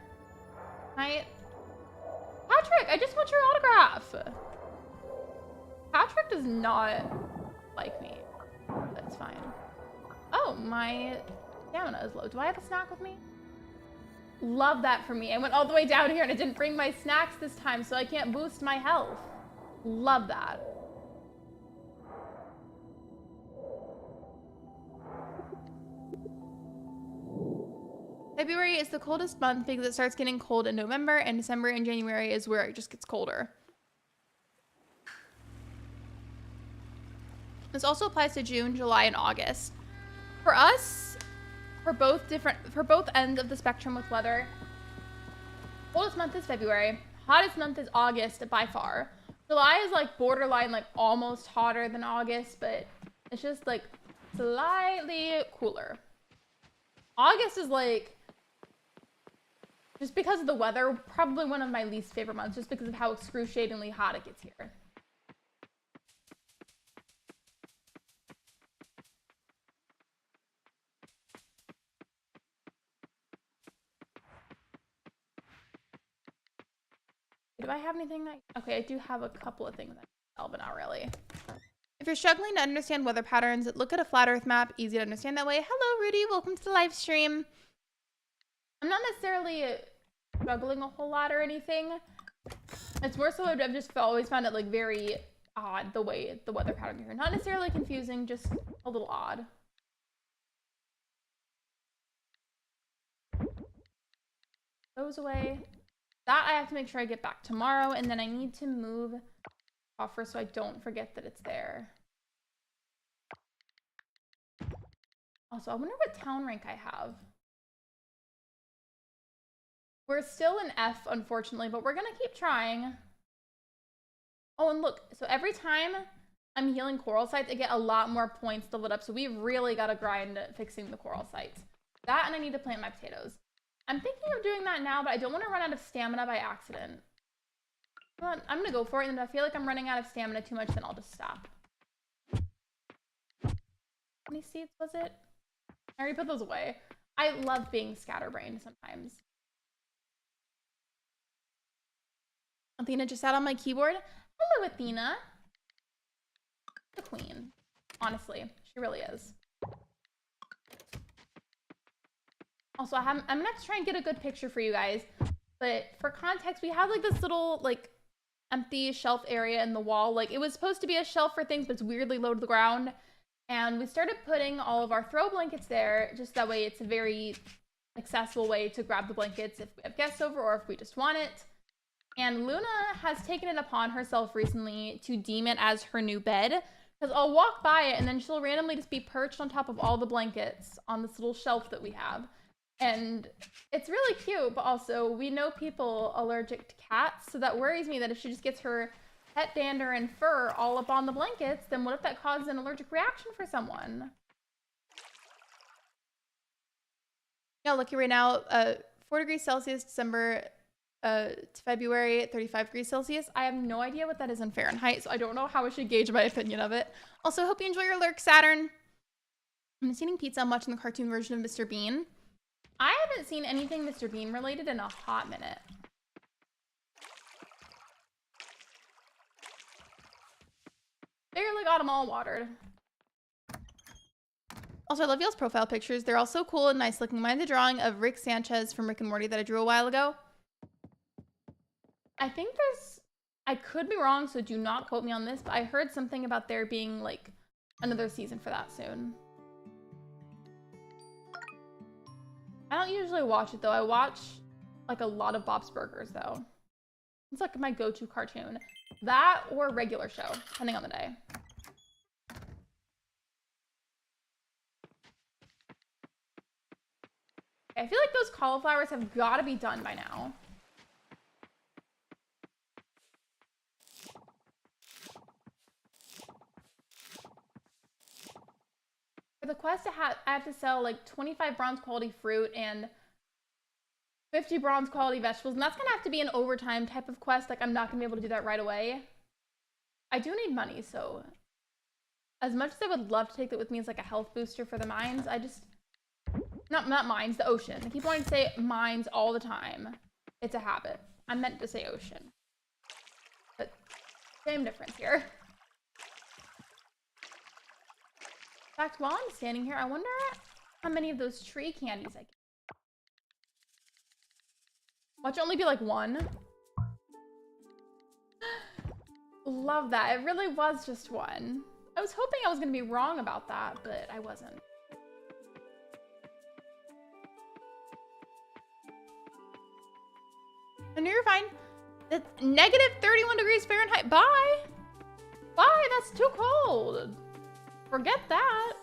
Patrick, I just want your autograph. Patrick does not like me. That's fine. Oh, my stamina is low. Do I have a snack with me? Love that for me. I went all the way down here and I didn't bring my snacks this time, so I can't boost my health. Love that. February is the coldest month because it starts getting cold in November, and December and January is where it just gets colder. This also applies to June, July, and August. For us, for both ends of the spectrum with weather, coldest month is February, hottest month is August by far. July is like borderline, like almost hotter than August, but it's just like slightly cooler. August is like, just because of the weather, probably one of my least favorite months, just because of how excruciatingly hot it gets here. Do I have anything that... Okay, I do have a couple of things I can tell, but not really. If you're struggling to understand weather patterns, look at a flat earth map. Easy to understand that way. Hello, Rudy. Welcome to the live stream. I'm not necessarily struggling a whole lot or anything. It's more so I've just always found it like very odd the way the weather pattern here. Not necessarily confusing, just a little odd. Goes away. That I have to make sure I get back tomorrow, and then I need to move offer so I don't forget that it's there. Also, I wonder what town rank I have. We're still in F, unfortunately, but we're gonna keep trying. Oh, and look, so every time I'm healing coral sites, I get a lot more points leveled up, so we've really got to grind fixing the coral sites. That, and I need to plant my potatoes. I'm thinking of doing that now, but I don't want to run out of stamina by accident. I'm gonna go for it, and if I feel like I'm running out of stamina too much, then I'll just stop. How many seeds was it? I already put those away. I love being scatterbrained sometimes. Athena just sat on my keyboard. Hello, Athena. The queen. Honestly, she really is. Also, I'm gonna have to try and get a good picture for you guys. But for context, we have like this little like empty shelf area in the wall. Like it was supposed to be a shelf for things, but it's weirdly low to the ground. And we started putting all of our throw blankets there, just that way it's a very accessible way to grab the blankets if we have guests over or if we just want it. And Luna has taken it upon herself recently to deem it as her new bed, because I'll walk by it and then she'll randomly just be perched on top of all the blankets on this little shelf that we have. And it's really cute, but also we know people allergic to cats, so that worries me that if she just gets her pet dander and fur all up on the blankets, then what if that causes an allergic reaction for someone? Yeah, looking right now, 4 degrees Celsius, December to February, 35 degrees Celsius. I have no idea what that is in Fahrenheit, so I don't know how I should gauge my opinion of it. Also, hope you enjoy your lurk, Saturn. I'm just eating pizza. I'm watching the cartoon version of Mr. Bean. I haven't seen anything Mr. Bean related in a hot minute. Barely got them all watered. Also, I love y'all's profile pictures. They're all so cool and nice looking. Mine's a drawing of Rick Sanchez from Rick and Morty that I drew a while ago. I think there's... I could be wrong, so do not quote me on this, but I heard something about there being, like, another season for that soon. I don't usually watch it, though. I watch, like, a lot of Bob's Burgers, though. It's, like, my go-to cartoon. That or regular show, depending on the day. Okay, I feel like those cauliflowers have got to be done by now. For the quest, I have to sell like 25 bronze quality fruit and 50 bronze quality vegetables, and that's gonna have to be an overtime type of quest. Like, I'm not gonna be able to do that right away. I do need money, so as much as I would love to take that with me as like a health booster for the mines, I just not mines, the ocean. I keep wanting to say mines all the time. It's a habit. I meant to say ocean, but same difference here. In fact, while I'm standing here, I wonder how many of those tree candies I get. Watch it only be like one. Love that. It really was just one. I was hoping I was going to be wrong about that, but I wasn't. And you're fine. It's negative 31 degrees Fahrenheit. Bye. Bye. That's too cold. Forget that.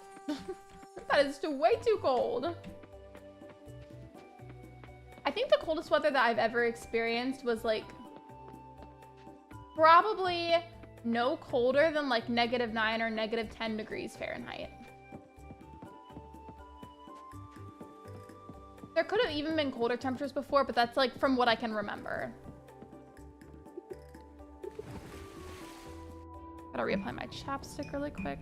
That is way too cold. I think the coldest weather that I've ever experienced was like probably no colder than like -9 or -10 degrees Fahrenheit. There could have even been colder temperatures before, but that's like from what I can remember. Gotta reapply my chapstick really quick.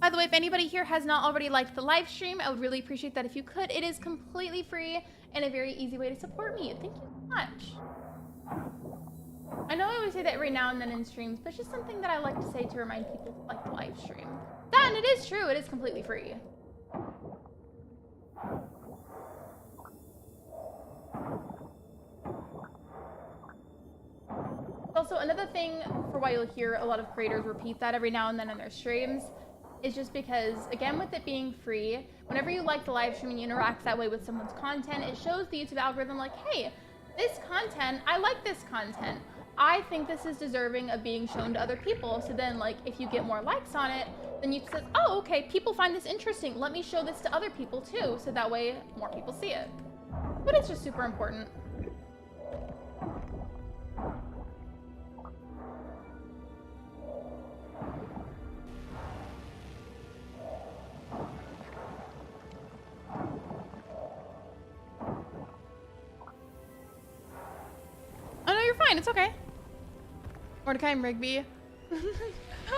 By the way, if anybody here has not already liked the live stream, I would really appreciate that if you could. It is completely free and a very easy way to support me. Thank you so much. I know I always say that every now and then in streams, but it's just something that I like to say to remind people to like the live stream. And it is true, it is completely free. Also, another thing for why you'll hear a lot of creators repeat that every now and then in their streams is just because, again, with it being free, whenever you like the live stream and you interact that way with someone's content, it shows the YouTube algorithm like, hey, this content, I like this content. I think this is deserving of being shown to other people. So then, like, if you get more likes on it, then you say, oh, okay, people find this interesting. Let me show this to other people too. So that way more people see it. But it's just super important. fine. It's okay. Mordecai and Rigby.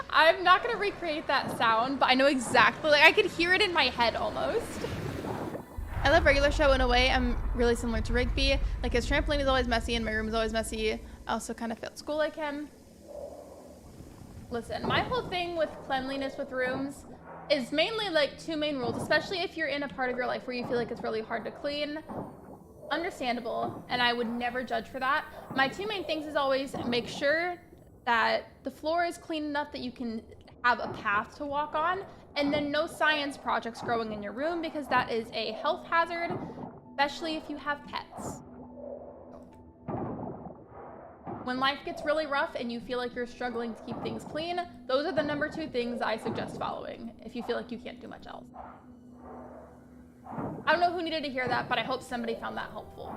I'm not gonna recreate that sound, but I know exactly, like I could hear it in my head almost. I love regular show in a way. I'm really similar to Rigby. Like his trampoline is always messy and my room is always messy. I also kind of failed school like him. Listen, my whole thing with cleanliness with rooms is mainly like two main rules, especially if you're in a part of your life where you feel like it's really hard to clean. Understandable, and I would never judge for that. My two main things is always make sure that the floor is clean enough that you can have a path to walk on, and then no science projects growing in your room because that is a health hazard, especially if you have pets. When life gets really rough and you feel like you're struggling to keep things clean, those are the number two things I suggest following if you feel like you can't do much else. I don't know who needed to hear that, but I hope somebody found that helpful.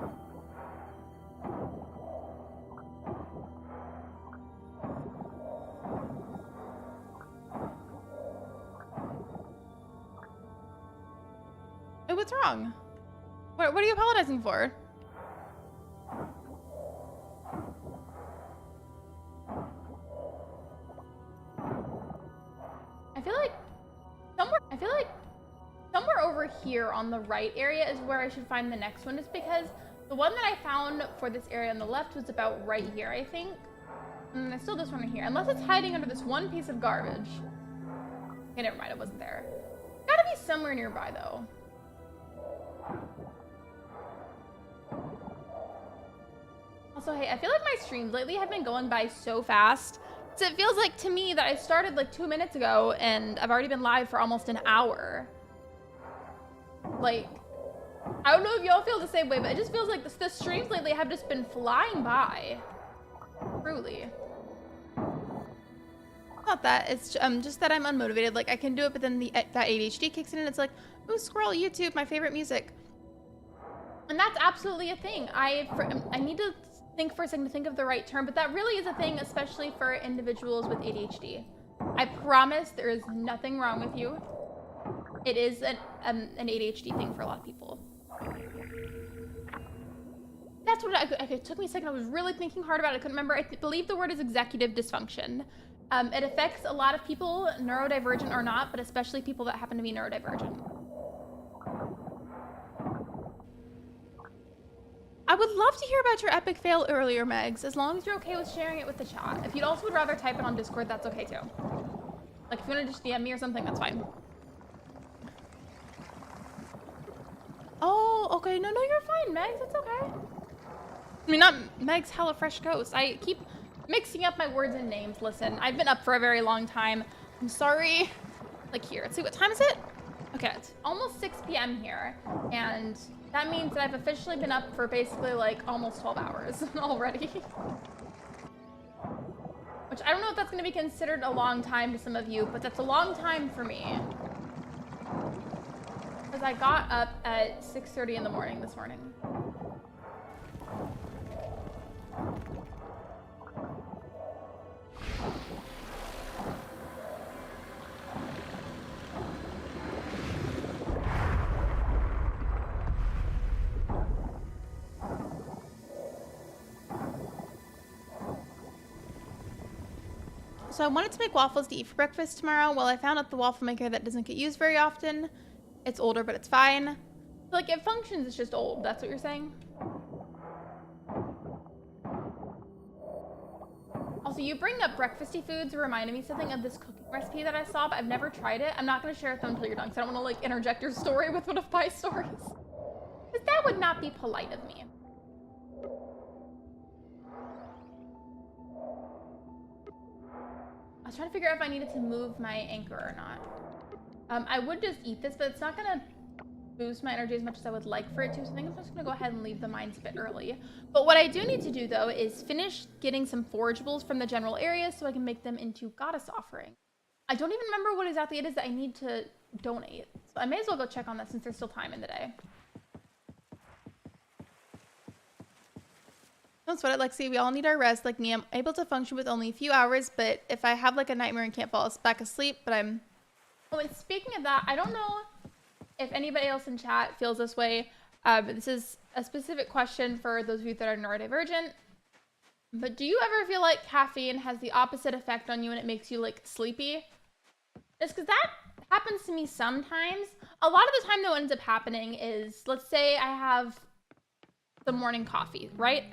Hey, what's wrong? What are you apologizing for? I feel like somewhere over here on the right area is where I should find the next one, just because the one that I found for this area on the left was about right here, I think. And there's still this one here, unless it's hiding under this one piece of garbage. Okay, never mind, it wasn't there. Gotta be somewhere nearby though. Also, hey, I feel like my streams lately have been going by so fast. So it feels like to me that I started like 2 minutes ago and I've already been live for almost an hour. Like, I don't know if y'all feel the same way, but it just feels like the streams lately have just been flying by. Truly. Not that, it's just that I'm unmotivated. Like, I can do it, but then that ADHD kicks in and it's like, ooh, scroll YouTube, my favorite music. And that's absolutely a thing. I need to think for a second to think of the right term, but that really is a thing, especially for individuals with ADHD. I promise there is nothing wrong with you. It is an ADHD thing for a lot of people. That's what it took me a second. I was really thinking hard about it. I couldn't remember. I believe the word is executive dysfunction. It affects a lot of people, neurodivergent or not, but especially people that happen to be neurodivergent. I would love to hear about your epic fail earlier, Megs, as long as you're okay with sharing it with the chat. If you'd also would rather type it on Discord, that's okay too. Like, if you want to just DM me or something, that's fine. Oh, okay. No, you're fine, Megs. It's okay. I mean, not Megs HelloFresh Ghost. I keep mixing up my words and names. Listen, I've been up for a very long time. I'm sorry. Like, here. Let's see, what time is it? Okay, it's almost 6 p.m. here. And that means that I've officially been up for basically, like, almost 12 hours already. Which I don't know if that's going to be considered a long time to some of you, but that's a long time for me. Because I got up at 6:30 in the morning this morning. So I wanted to make waffles to eat for breakfast tomorrow. Well, I found out the waffle maker that doesn't get used very often. It's older, but it's fine. So, like, it functions, it's just old. That's what you're saying? Also, you bring up breakfasty foods reminded me something of this cooking recipe that I saw, but I've never tried it. I'm not going to share it though until you're done, because I don't want to, like, interject your story with one of my stories. Because that would not be polite of me. I was trying to figure out if I needed to move my anchor or not. I would just eat this, but it's not going to boost my energy as much as I would like for it to, so I think I'm just going to go ahead and leave the mines a bit early. But what I do need to do, though, is finish getting some forageables from the general area so I can make them into goddess offering. I don't even remember what exactly it is that I need to donate, so I may as well go check on that since there's still time in the day. Don't sweat it, Lexi. We all need our rest. Like me, I'm able to function with only a few hours, but if I have like a nightmare and can't fall back asleep, but I'm... Oh, and speaking of that, I don't know if anybody else in chat feels this way. But this is a specific question for those of you that are neurodivergent. But do you ever feel like caffeine has the opposite effect on you and it makes you like sleepy? Just because that happens to me sometimes. A lot of the time though, what ends up happening is, let's say I have the morning coffee, right?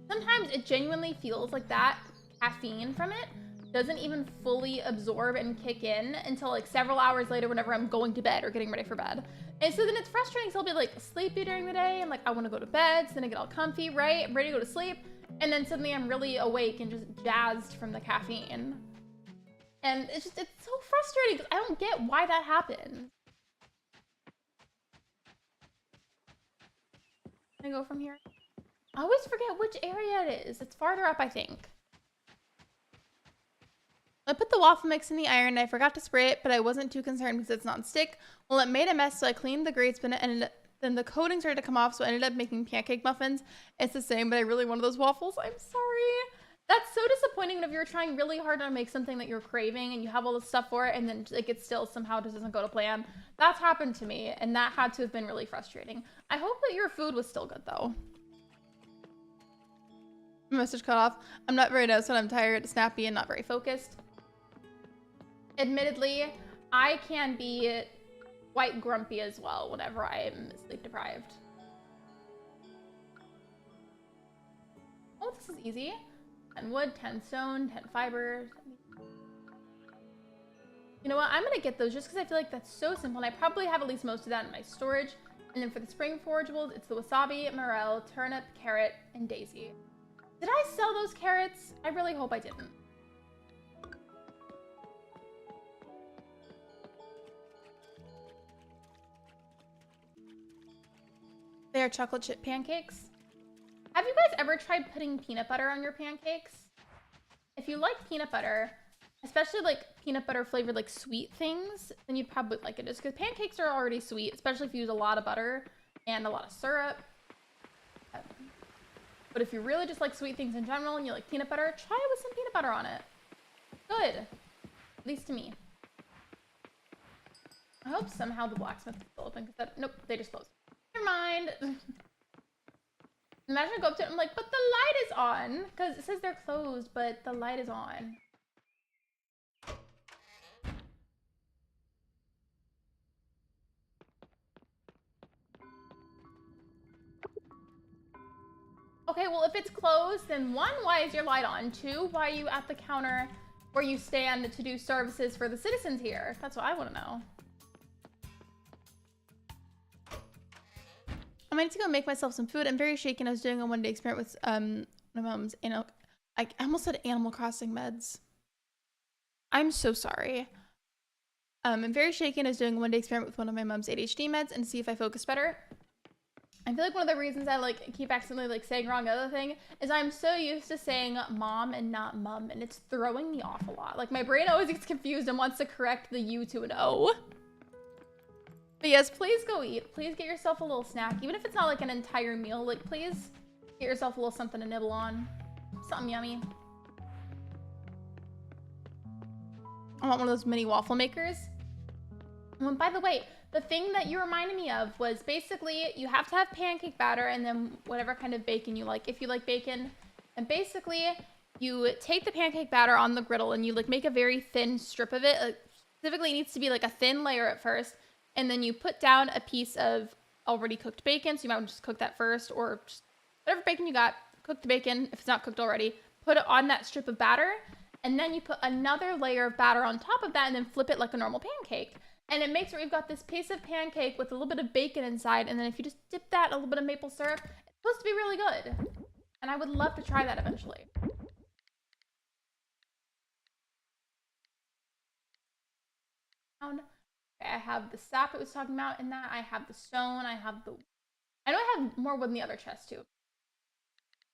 Sometimes it genuinely feels like that caffeine from it doesn't even fully absorb and kick in until like several hours later whenever I'm going to bed or getting ready for bed. And so then it's frustrating, so I'll be like sleepy during the day and like I want to go to bed, so then I get all comfy, right? I'm ready to go to sleep. And then suddenly I'm really awake and just jazzed from the caffeine. And it's so frustrating because I don't get why that happens. Can I go from here? I always forget which area it is. It's farther up, I think. I put the waffle mix in the iron and I forgot to spray it, but I wasn't too concerned because it's non-stick. Well, it made a mess, so I cleaned the grates, but then the coating started to come off, so I ended up making pancake muffins. It's the same, but I really wanted those waffles. I'm sorry. That's so disappointing whenever you're trying really hard to make something that you're craving and you have all the stuff for it and then like it still somehow just doesn't go to plan. That's happened to me and that had to have been really frustrating. I hope that your food was still good though. Message cut off. I'm not very nice when I'm tired, snappy, and not very focused. Admittedly, I can be quite grumpy as well whenever I'm sleep deprived. Oh, this is easy. 10 wood, 10 stone, 10 fiber. You know what? I'm gonna get those just because I feel like that's so simple, and I probably have at least most of that in my storage. And then for the spring forageables, it's the wasabi, morel, turnip, carrot, and daisy. Did I sell those carrots? I really hope I didn't. They are chocolate chip pancakes. Have you guys ever tried putting peanut butter on your pancakes? If you like peanut butter, especially like peanut butter flavored like sweet things, then you'd probably like it just because pancakes are already sweet, especially if you use a lot of butter and a lot of syrup. But if you really just like sweet things in general and you like peanut butter, try it with some peanut butter on it. Good. At least to me. I hope somehow the blacksmith is still open because nope, they just closed. Never mind. Imagine I go up to it and I'm like, but the light is on. Because it says they're closed, but the light is on. Okay, well, if it's closed, then one, why is your light on? Two, why are you at the counter where you stand to do services for the citizens here? That's what I want to know. I might need to go make myself some food. I'm very shaken. I was doing a one-day experiment with my mom's I almost said Animal Crossing meds. I'm so sorry. I'm very shaken. I was doing a one-day experiment with one of my mom's ADHD meds and see if I focus better. I feel like one of the reasons I like keep accidentally like saying wrong other thing is I'm so used to saying mom and not mum, and it's throwing me off a lot. Like my brain always gets confused and wants to correct the U to an O. But yes, please go eat. Please get yourself a little snack. Even if it's not like an entire meal, like please get yourself a little something to nibble on. Something yummy. I want one of those mini waffle makers. And by the way, the thing that you reminded me of was basically you have to have pancake batter and then whatever kind of bacon you like. If you like bacon, and basically you take the pancake batter on the griddle and you like make a very thin strip of it. Like, specifically it needs to be like a thin layer at first. And then you put down a piece of already cooked bacon. So you might want to just cook that first, or just whatever bacon you got, cook the bacon if it's not cooked already. Put it on that strip of batter. And then you put another layer of batter on top of that and then flip it like a normal pancake. And it makes where you've got this piece of pancake with a little bit of bacon inside. And then if you just dip that in a little bit of maple syrup, it's supposed to be really good. And I would love to try that eventually. I have the sap it was talking about in that. I have the stone. I know I have more wood in the other chest too.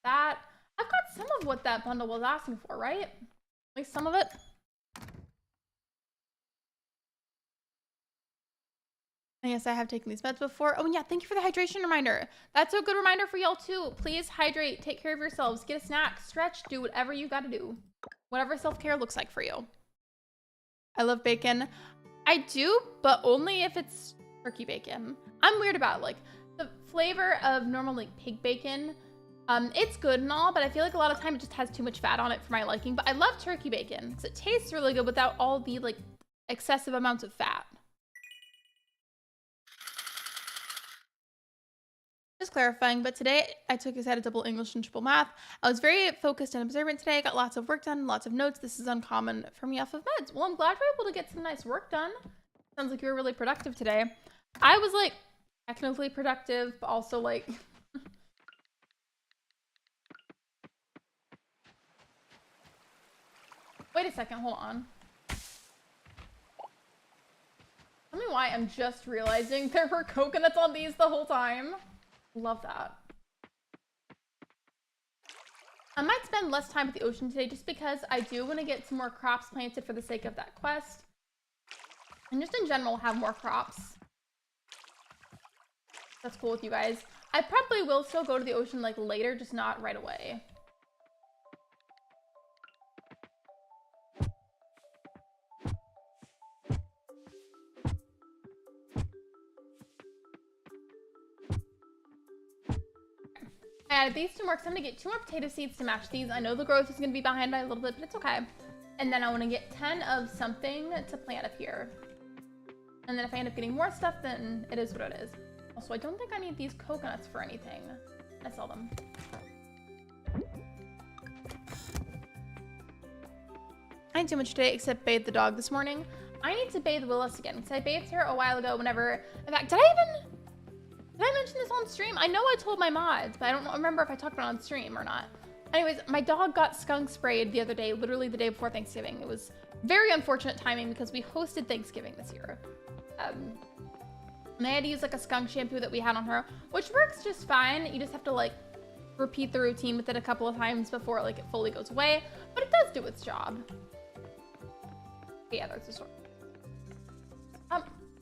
That, I've got some of what that bundle was asking for, right? At least some of it. Yes, I have taken these meds before. Oh, and yeah, thank you for the hydration reminder. That's a good reminder for y'all too. Please hydrate, take care of yourselves, get a snack, stretch, do whatever you gotta do. Whatever self-care looks like for you. I love bacon. I do, but only if it's turkey bacon. I'm weird about it. Like the flavor of normal like pig bacon It's good and all, but I feel like a lot of time it just has too much fat on it for my liking. But I love turkey bacon because it tastes really good without all the like excessive amounts of fat. Just clarifying, but today I took a set of double English and triple math. I was very focused and observant today. I got lots of work done, lots of notes. This is uncommon for me off of meds. Well, I'm glad we're able to get some nice work done. Sounds like you were really productive today. I was like technically productive, but also like wait a second, hold on. Tell me why I'm just realizing there were coconuts on these the whole time. Love that. I might spend less time at the ocean today just because I do want to get some more crops planted for the sake of that quest. And just in general have more crops. That's cool with you guys. I probably will still go to the ocean like later, just not right away. I added these two more because I'm going to get 2 more potato seeds to match these. I know the growth is going to be behind by a little bit, but it's okay. And then I want to get 10 of something to plant up here. And then if I end up getting more stuff, then it is what it is. Also, I don't think I need these coconuts for anything. I sell them. I didn't do much today except bathe the dog this morning. I need to bathe Willis again because I bathed her a while ago whenever... In fact, did I mention this on stream? I know I told my mods, but I don't remember if I talked about it on stream or not. Anyways, my dog got skunk sprayed the other day, literally the day before Thanksgiving. It was very unfortunate timing because we hosted Thanksgiving this year. And I had to use like a skunk shampoo that we had on her, which works just fine. You just have to like repeat the routine with it a couple of times before like it fully goes away, but it does do its job. Yeah, that's the story.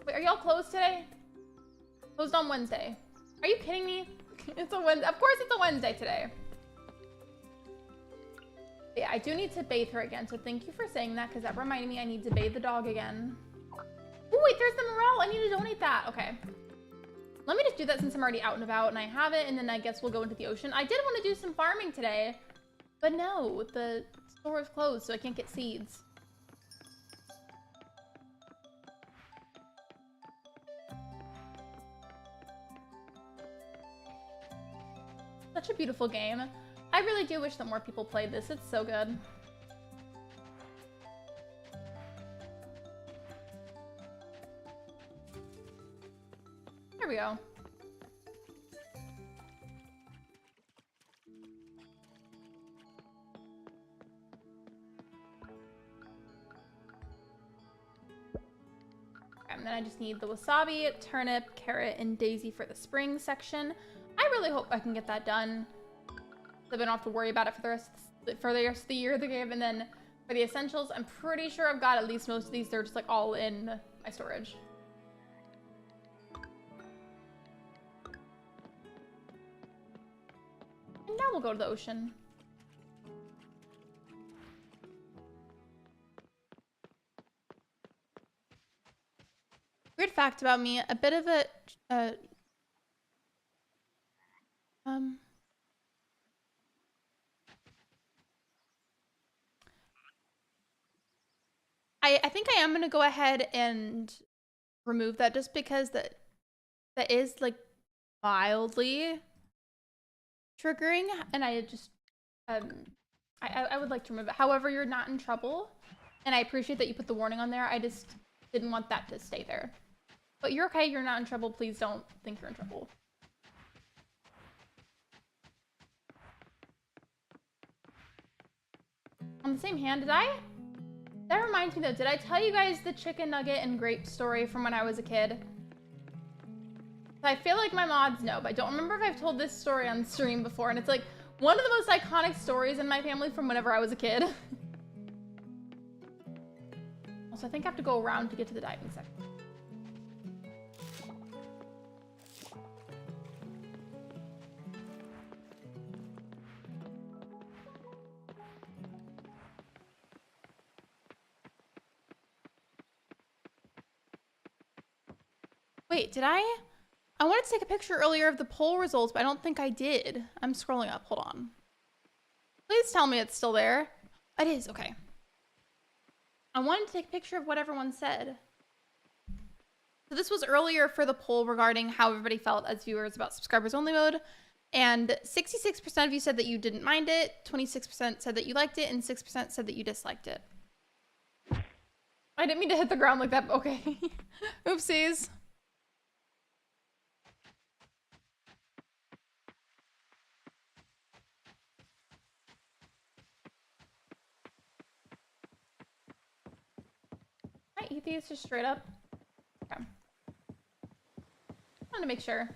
Wait, are y'all closed today? Closed on Wednesday. Are you kidding me? It's a Wednesday. Of course it's a Wednesday today. Yeah, I do need to bathe her again. So thank you for saying that because that reminded me I need to bathe the dog again. Oh, wait, there's the morel. I need to donate that. Okay. Let me just do that since I'm already out and about and I have it. And then I guess we'll go into the ocean. I did want to do some farming today, but no, the store is closed, so I can't get seeds. Such a beautiful game. I really do wish that more people played this. It's so good. There we go. And then I just need the wasabi, turnip, carrot, and daisy for the spring section. I really hope I can get that done. So I don't have to worry about it for the rest of the year of the game. And then for the essentials, I'm pretty sure I've got at least most of these. They're just like all in my storage. And now we'll go to the ocean. Weird fact about me, a bit of a I think I am gonna go ahead and remove that just because that is like mildly triggering, and I just I would like to remove it. However, you're not in trouble, and I appreciate that you put the warning on there. I just didn't want that to stay there. But you're okay, you're not in trouble. Please don't think you're in trouble. On the same hand, that reminds me though, did I tell you guys the chicken nugget and grape story from when I was a kid? I feel like my mods know, but I don't remember if I've told this story on stream before, and it's like one of the most iconic stories in my family from whenever I was a kid. Also, I think I have to go around to get to the diving section. Wait, did I? I wanted to take a picture earlier of the poll results, but I don't think I did. I'm scrolling up. Hold on. Please tell me it's still there. It is. Okay. I wanted to take a picture of what everyone said. So this was earlier for the poll regarding how everybody felt as viewers about subscribers only mode. And 66% of you said that you didn't mind it, 26% said that you liked it, and 6% said that you disliked it. I didn't mean to hit the ground like that, but okay. Oopsies. Can I eat these just straight up? Okay. I wanted to make sure.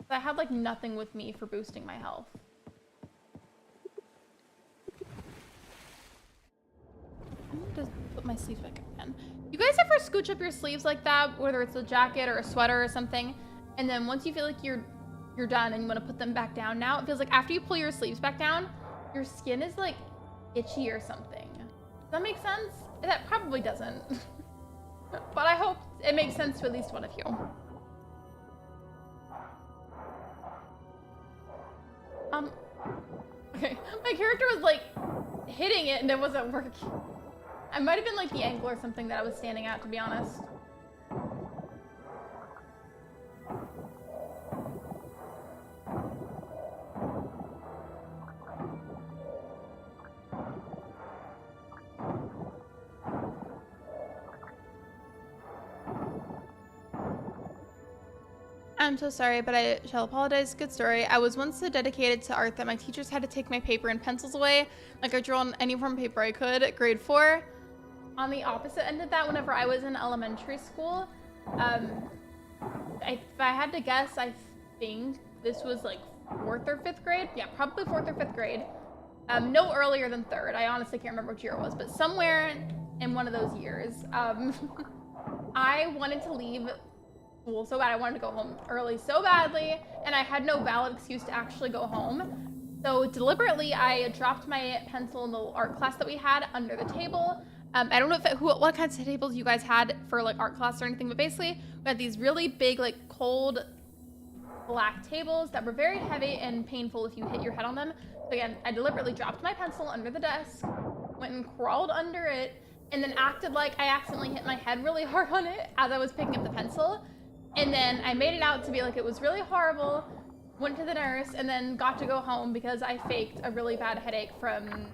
I had like nothing with me for boosting my health. I'm gonna just put my sleeves back in. You guys ever scooch up your sleeves like that, whether it's a jacket or a sweater or something, and then once you feel like you're done and you want to put them back down now, it feels like after you pull your sleeves back down, your skin is like itchy or something. Does that make sense? That probably doesn't. But I hope it makes sense to at least one of you. Okay, my character was like hitting it and it wasn't working. I might have been like the angle or something that I was standing at, to be honest. I'm so sorry, but I shall apologize. Good story. I was once so dedicated to art that my teachers had to take my paper and pencils away. Like I drew on any form of paper I could at grade 4. On the opposite end of that, whenever I was in elementary school, if I had to guess, I think this was like 4th or 5th grade. Yeah, probably 4th or 5th grade. No earlier than 3rd. I honestly can't remember which year it was, but somewhere in one of those years, I wanted to leave school so bad. I wanted to go home early so badly, and I had no valid excuse to actually go home. So deliberately, I dropped my pencil in the art class that we had under the table. I don't know what kinds of tables you guys had for like art class or anything, but basically we had these really big, like cold black tables that were very heavy and painful if you hit your head on them. So again, I deliberately dropped my pencil under the desk, went and crawled under it, and then acted like I accidentally hit my head really hard on it as I was picking up the pencil. And then I made it out to be like it was really horrible, went to the nurse, and then got to go home because I faked a really bad headache from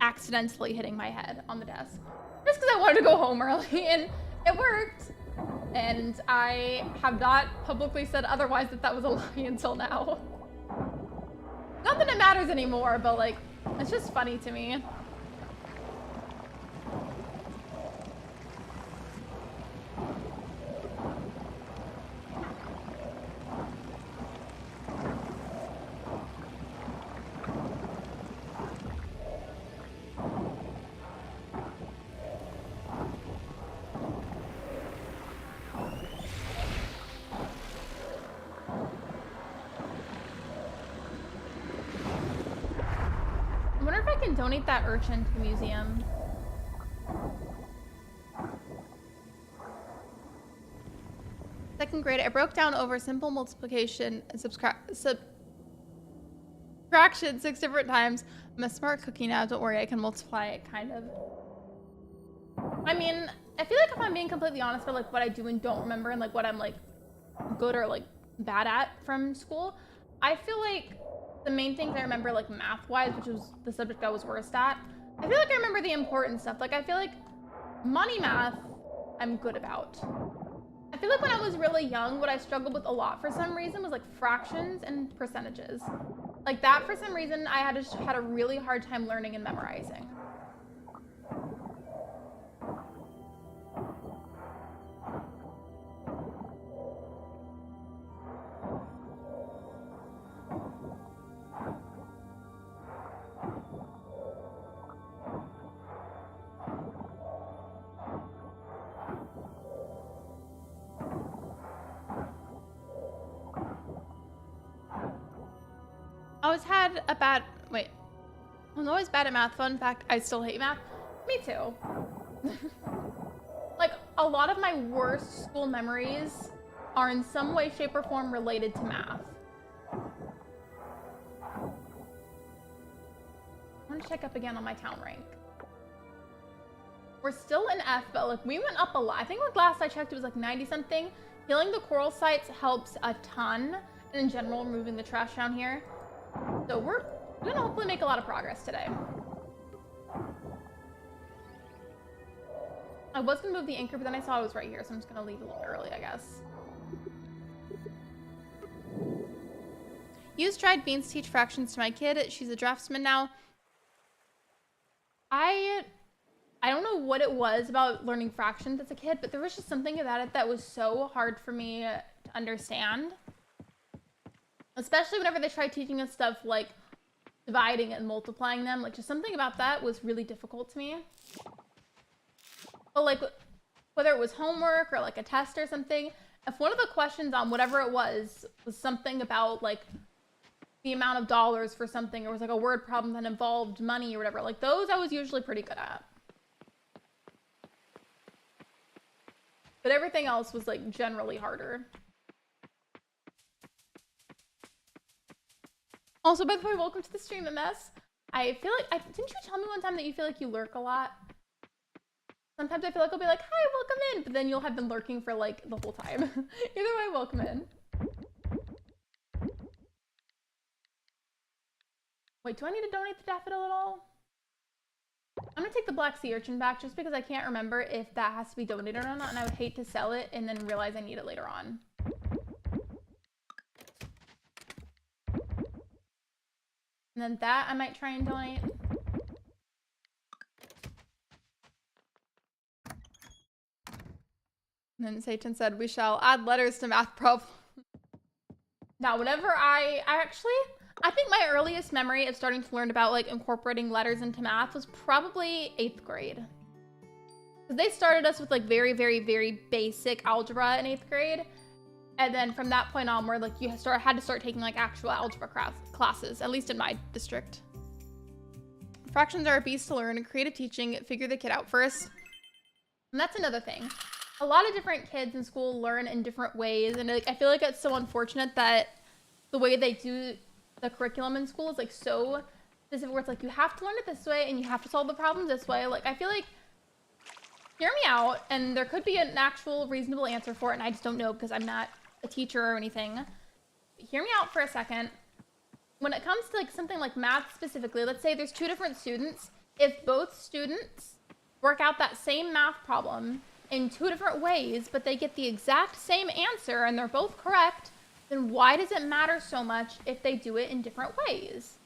accidentally hitting my head on the desk. Just because I wanted to go home early, and it worked. And I have not publicly said otherwise that was a lie until now. Not that it matters anymore, but like, it's just funny to me. Donate that urchin to the museum. Second grade, I broke down over simple multiplication and subtraction 6 different times. I'm a smart cookie now. Don't worry, I can multiply it, kind of. I mean, I feel like if I'm being completely honest about like what I do and don't remember and like what I'm like good or like bad at from school, I feel like the main things I remember, like math-wise, which was the subject I was worst at, I feel like I remember the important stuff. Like, I feel like money math, I'm good about. I feel like when I was really young, what I struggled with a lot for some reason was like fractions and percentages. Like that, for some reason, I had a really hard time learning and memorizing. I was always bad at math. Fun fact, I still hate math. Me too. Like, a lot of my worst school memories are in some way, shape, or form related to math. I want to check up again on my town rank. We're still in F, but like we went up a lot. I think like last I checked it was like 90 something. Healing the coral sites helps a ton. And in general, moving the trash down here. So we're gonna hopefully make a lot of progress today. I was gonna move the anchor, but then I saw it was right here, so I'm just gonna leave a little early, I guess. Use dried beans to teach fractions to my kid. She's a draftsman now. I don't know what it was about learning fractions as a kid, but there was just something about it that was so hard for me to understand. Especially whenever they tried teaching us stuff like dividing and multiplying them. Like, just something about that was really difficult to me. But like, whether it was homework or like a test or something, if one of the questions on whatever it was something about like the amount of dollars for something, or was like a word problem that involved money or whatever, like those I was usually pretty good at. But everything else was like generally harder. Also, by the way, welcome to the stream, MS. I feel like, didn't you tell me one time that you feel like you lurk a lot? Sometimes I feel like I'll be like, hi, welcome in, but then you'll have been lurking for like the whole time. Either way, welcome in. Wait, do I need to donate the daffodil at all? I'm gonna take the black sea urchin back just because I can't remember if that has to be donated or not, and I would hate to sell it and then realize I need it later on. And then that I might try and donate. And then Satan said, we shall add letters to math problem. Now, whenever I think my earliest memory of starting to learn about like incorporating letters into math was probably 8th grade. Because they started us with like very, very, very basic algebra in 8th grade. And then from that point onward, like you had to start taking like actual algebra classes, at least in my district. Fractions are a beast to learn. Creative teaching, figure the kid out first. And that's another thing. A lot of different kids in school learn in different ways. And like, I feel like it's so unfortunate that the way they do the curriculum in school is like so specific, where it's like you have to learn it this way and you have to solve the problems this way. Like, I feel like, hear me out, and there could be an actual reasonable answer for it, and I just don't know because I'm not a teacher or anything. Hear me out for a second. When it comes to like something like math specifically, let's say there's 2 different students. If both students work out that same math problem in 2 different ways, but they get the exact same answer and they're both correct, then why does it matter so much if they do it in different ways?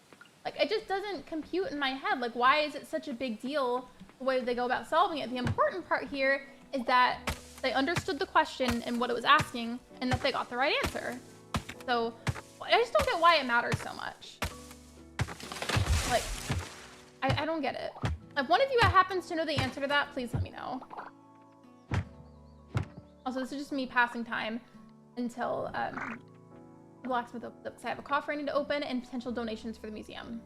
Like, it just doesn't compute in my head. Like, why is it such a big deal the way they go about solving it? The important part here is that they understood the question and what it was asking, and that they got the right answer. So I just don't get why it matters so much. Like, I don't get it. If one of you happens to know the answer to that, please let me know. Also, this is just me passing time until the blacksmith opens up, because I have a coffer I need to open and potential donations for the museum.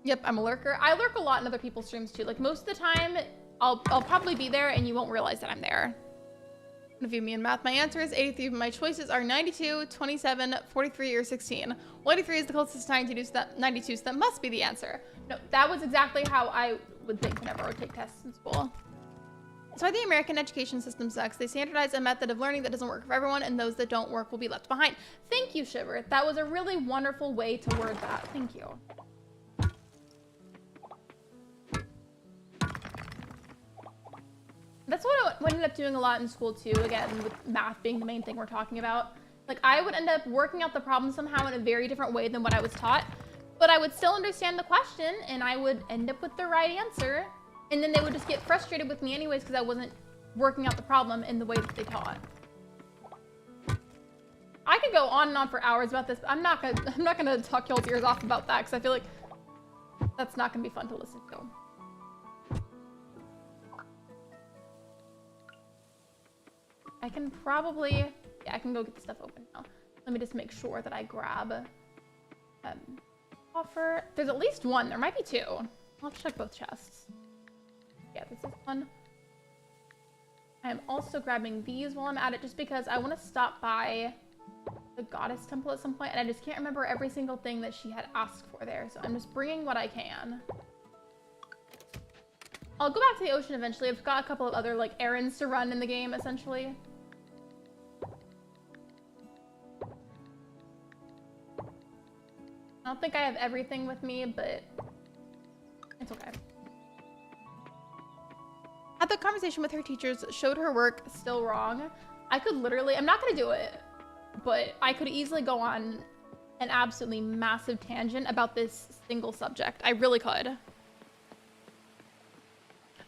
Yep, I'm a lurker. I lurk a lot in other people's streams too. Like, most of the time, I'll probably be there and you won't realize that I'm there. If you mean math, my answer is 83, but my choices are 92, 27, 43, or 16. Well, 83 is the closest to 92, so that must be the answer. No, that was exactly how I would think whenever I would take tests in school. That's why the American education system sucks. They standardize a method of learning that doesn't work for everyone, and those that don't work will be left behind. Thank you, Shiver. That was a really wonderful way to word that. Thank you. That's what I ended up doing a lot in school too, again, with math being the main thing we're talking about. Like, I would end up working out the problem somehow in a very different way than what I was taught, but I would still understand the question and I would end up with the right answer. And then they would just get frustrated with me anyways because I wasn't working out the problem in the way that they taught. I could go on and on for hours about this, but I'm not gonna talk y'all's ears off about that because I feel like that's not gonna be fun to listen to. I can probably, yeah, I can go get the stuff open now. Let me just make sure that I grab offer. There's at least one. There might be 2. I'll check both chests. Yeah, this is one. I'm also grabbing these while I'm at it just because I want to stop by the goddess temple at some point, and I just can't remember every single thing that she had asked for there, so I'm just bringing what I can. I'll go back to the ocean eventually. I've got a couple of other like errands to run in the game essentially. I don't think I have everything with me, but it's okay. Had the conversation with her teachers, showed her work still wrong. I could literally, I'm not gonna do it, but I could easily go on an absolutely massive tangent about this single subject. I really could.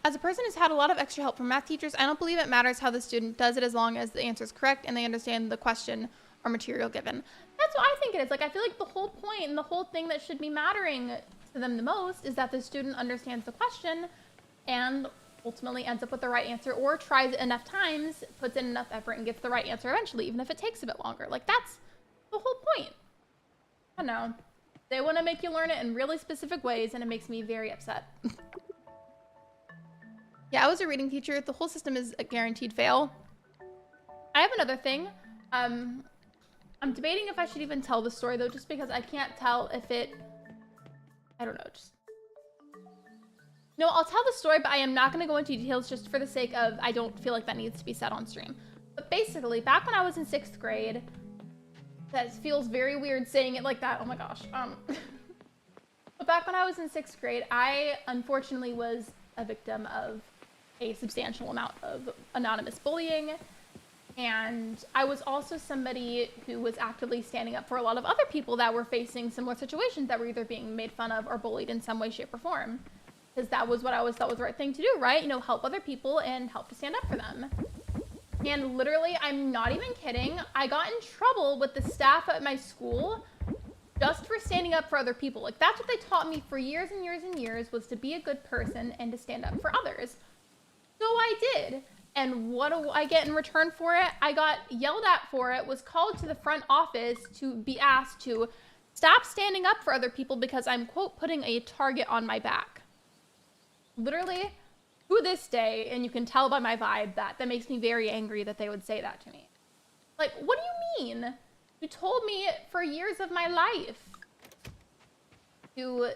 As a person who's had a lot of extra help from math teachers, I don't believe it matters how the student does it as long as the answer is correct and they understand the question or material given. That's what I think it is. Like, I feel like the whole point and the whole thing that should be mattering to them the most is that the student understands the question and ultimately ends up with the right answer, or tries it enough times, puts in enough effort, and gets the right answer eventually, even if it takes a bit longer. Like, that's the whole point. I don't know. They want to make you learn it in really specific ways, and it makes me very upset. Yeah, I was a reading teacher. The whole system is a guaranteed fail. I have another thing. I'm debating if I should even tell the story, though, just because I can't tell if it... I don't know, just... No, I'll tell the story, but I am not going to go into details just for the sake of I don't feel like that needs to be said on stream. But basically, back when I was in 6th grade... That feels very weird saying it like that. Oh my gosh. But back when I was in 6th grade, I unfortunately was a victim of a substantial amount of anonymous bullying. And I was also somebody who was actively standing up for a lot of other people that were facing similar situations that were either being made fun of or bullied in some way, shape, or form. Because that was what I always thought was the right thing to do, right? You know, help other people and help to stand up for them. And literally, I'm not even kidding, I got in trouble with the staff at my school just for standing up for other people. Like, that's what they taught me for years and years and years, was to be a good person and to stand up for others. So I did. And what do I get in return for it? I got yelled at for it, was called to the front office to be asked to stop standing up for other people because I'm, quote, putting a target on my back. Literally, to this day, and you can tell by my vibe that makes me very angry that they would say that to me. Like, what do you mean? You told me for years of my life to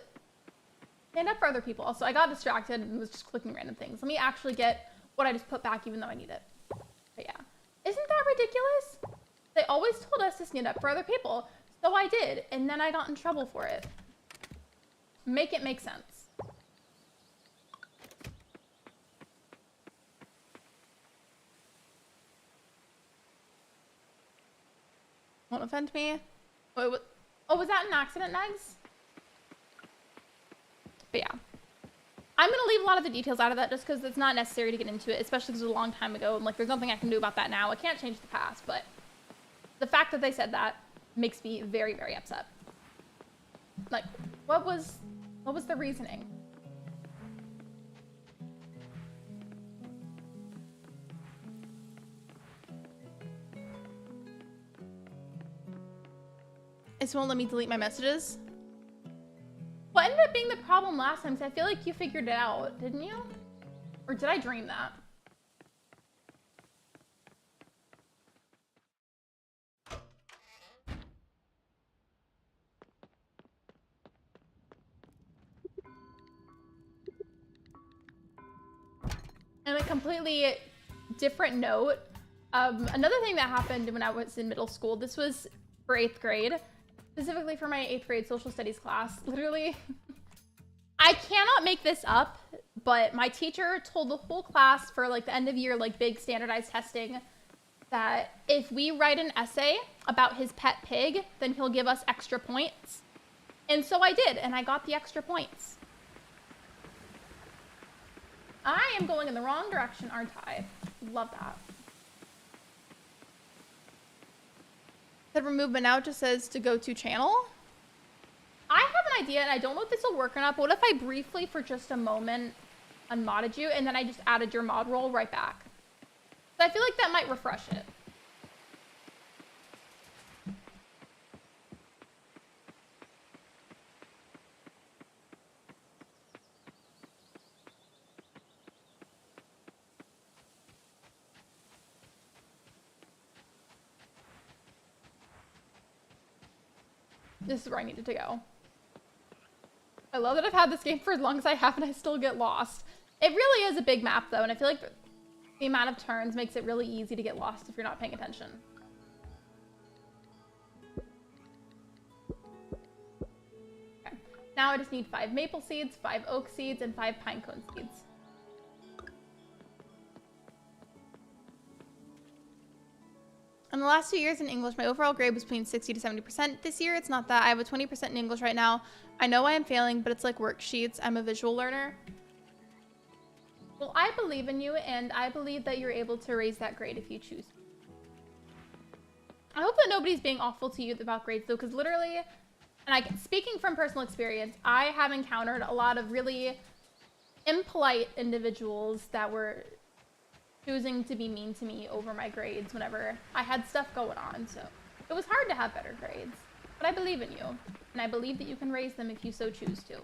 stand up for other people. Also, I got distracted and was just clicking random things. Let me actually get what I just put back even though I need it. But yeah. Isn't that ridiculous? They always told us to stand up for other people. So I did, and then I got in trouble for it. Make it make sense. Won't offend me. Wait, what? Oh, was that an accident, Megs? But yeah. I'm going to leave a lot of the details out of that just because it's not necessary to get into it, especially because it was a long time ago, and like there's nothing I can do about that now. I can't change the past, but the fact that they said that makes me very, very upset. Like, what was the reasoning? It won't let me delete my messages. What ended up being the problem last time? Because I feel like you figured it out, didn't you? Or did I dream that? And a completely different note. Another thing that happened when I was in middle school, this was for 8th grade, specifically for my 8th grade social studies class. Literally, I cannot make this up, but my teacher told the whole class for like the end of year, like big standardized testing, that if we write an essay about his pet pig, then he'll give us extra points. And so I did, and I got the extra points. I am going in the wrong direction, aren't I? Love that. Said remove, but now it just says to go to channel. I have an idea, and I don't know if this will work or not, but what if I briefly, for just a moment, unmodded you, and then I just added your mod role right back? So I feel like that might refresh it. This is where I needed to go. I love that I've had this game for as long as I have and I still get lost. It really is a big map though, and I feel like the amount of turns makes it really easy to get lost if you're not paying attention. Okay. Now I just need 5 maple seeds, 5 oak seeds, and 5 pinecone seeds. In the last 2 years in English, my overall grade was between 60 to 70%. This year, it's not that. I have a 20% in English right now. I know I am failing, but it's like worksheets. I'm a visual learner. Well, I believe in you, and I believe that you're able to raise that grade if you choose. I hope that nobody's being awful to you about grades, though, because literally, and speaking from personal experience, I have encountered a lot of really impolite individuals that were choosing to be mean to me over my grades whenever I had stuff going on. So it was hard to have better grades, but I believe in you, and I believe that you can raise them if you so choose to.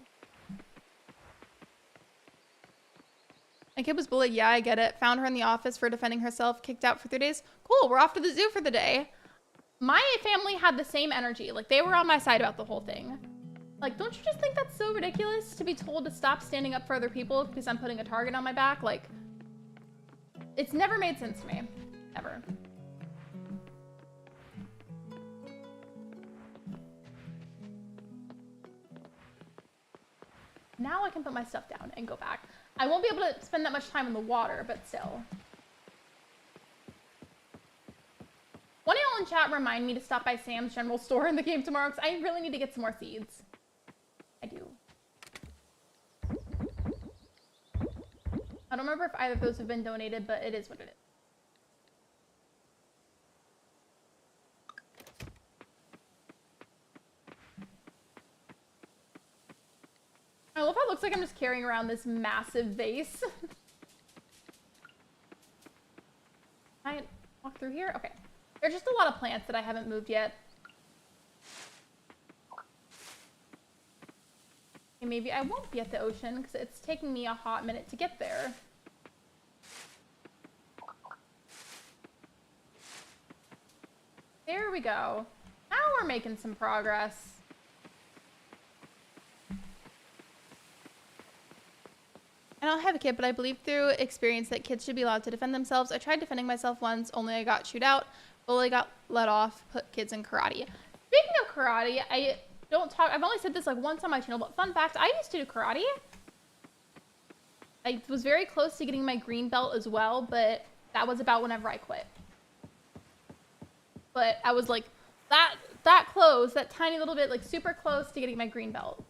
My kid was bullied. Yeah, I get it. Found her in the office for defending herself. Kicked out for 3 days. Cool, we're off to the zoo for the day. My family had the same energy. Like, they were on my side about the whole thing. Like, don't you just think that's so ridiculous to be told to stop standing up for other people because I'm putting a target on my back? Like, it's never made sense to me. Ever. Now I can put my stuff down and go back. I won't be able to spend that much time in the water, but still. One of y'all in chat remind me to stop by Sam's General Store in the game tomorrow because I really need to get some more seeds. I do. I don't remember if either of those have been donated, but it is what it is. I love how it looks like I'm just carrying around this massive vase. Can I walk through here? Okay. There's just a lot of plants that I haven't moved yet. And maybe I won't be at the ocean because it's taking me a hot minute to get there. There we go. Now we're making some progress. I don't have a kid, but I believe through experience that kids should be allowed to defend themselves. I tried defending myself once, only I got chewed out. Bully got let off, put kids in karate. Speaking of karate, I've only said this like once on my channel, but fun fact, I used to do karate. I was very close to getting my green belt as well, but that was about whenever I quit. But I was like that close, that tiny little bit, like super close to getting my green belt.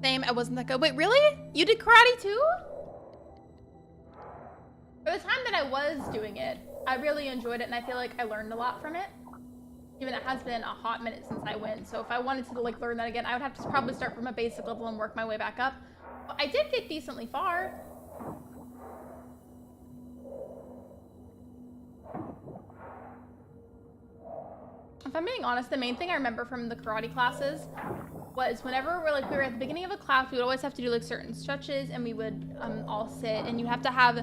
Same, I wasn't that good. Wait, really? You did karate too? For the time that I was doing it, I really enjoyed it, and I feel like I learned a lot from it. Even it has been a hot minute since I went, so if I wanted to like learn that again, I would have to probably start from a basic level and work my way back up. But I did get decently far. If I'm being honest, the main thing I remember from the karate classes was whenever we were at the beginning of a class, we would always have to do like certain stretches, and we would all sit, and you have to have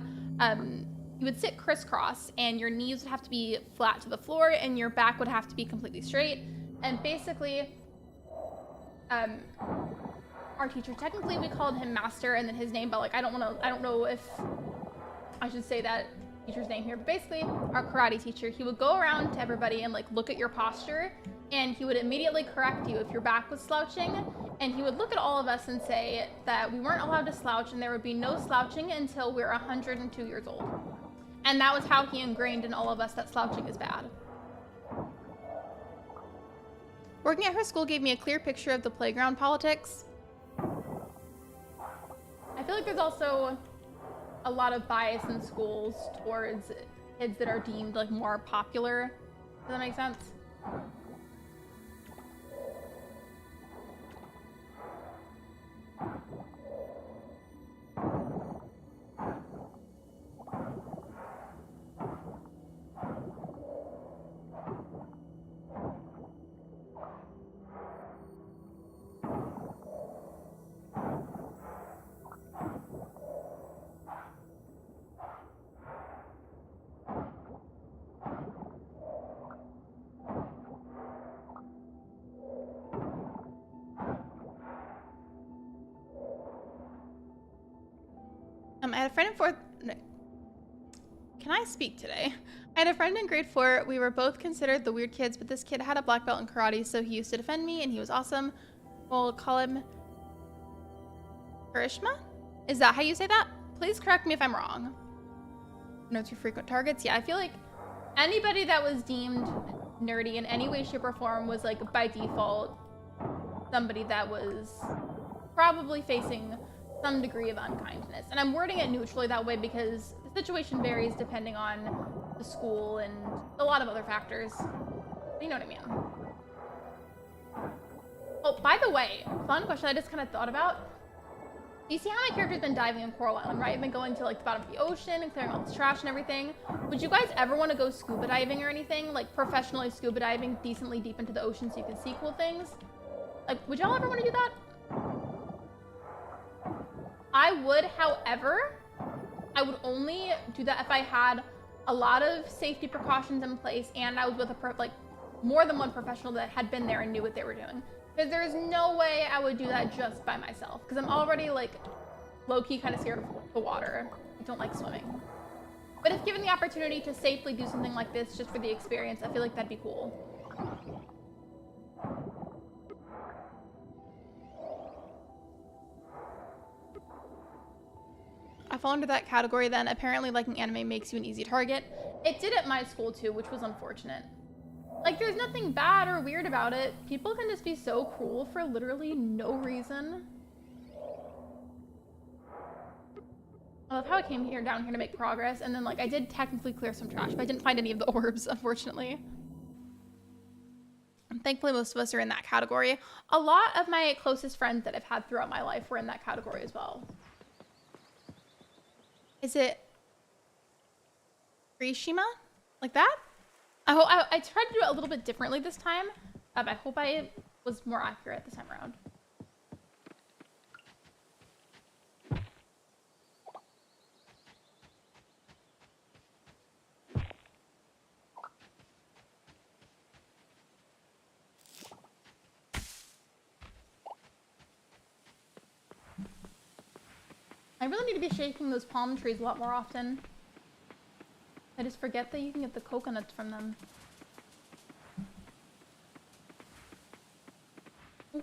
you would sit crisscross, and your knees would have to be flat to the floor, and your back would have to be completely straight. And basically, our teacher, technically we called him Master, and then his name, but like I don't know if I should say that teacher's name here, but basically our karate teacher, he would go around to everybody and like look at your posture, and he would immediately correct you if your back was slouching, and he would look at all of us and say that we weren't allowed to slouch, and there would be no slouching until we're 102 years old. And that was how he ingrained in all of us that slouching is bad. Working at her school gave me a clear picture of the playground politics. I feel like there's also a lot of bias in schools towards kids that are deemed like more popular. Does that make sense? I had a friend in fourth. Can I speak today? I had a friend in grade 4. We were both considered the weird kids, but this kid had a black belt in karate, so he used to defend me, and he was awesome. We'll call him Karishma? Is that how you say that? Please correct me if I'm wrong. Notes your frequent targets. Yeah, I feel like anybody that was deemed nerdy in any way, shape, or form was like by default somebody that was probably facing some degree of unkindness. And I'm wording it neutrally that way because the situation varies depending on the school and a lot of other factors. You know what I mean? Oh, by the way, fun question I just kind of thought about. You see how my character's been diving in Coral Island, right? I've been going to like the bottom of the ocean and clearing all this trash and everything. Would you guys ever want to go scuba diving or anything? Like professionally scuba diving decently deep into the ocean so you can see cool things? Like, would y'all ever want to do that? I would, however, I would only do that if I had a lot of safety precautions in place and I was with a more than one professional that had been there and knew what they were doing. Because there's no way I would do that just by myself. Because I'm already like low-key kind of scared of the water. I don't like swimming. But if given the opportunity to safely do something like this just for the experience, I feel like that'd be cool. I fall into that category then. Apparently liking anime makes you an easy target. It did at my school too, which was unfortunate. Like, there's nothing bad or weird about it. People can just be so cruel for literally no reason. I love how I came down here to make progress, and then, like, I did technically clear some trash, but I didn't find any of the orbs, unfortunately. And thankfully, most of us are in that category. A lot of my closest friends that I've had throughout my life were in that category as well. Is it Rishima? Like that? I tried to do it a little bit differently this time. I hope I was more accurate this time around. I really need to be shaking those palm trees a lot more often. I just forget that you can get the coconuts from them.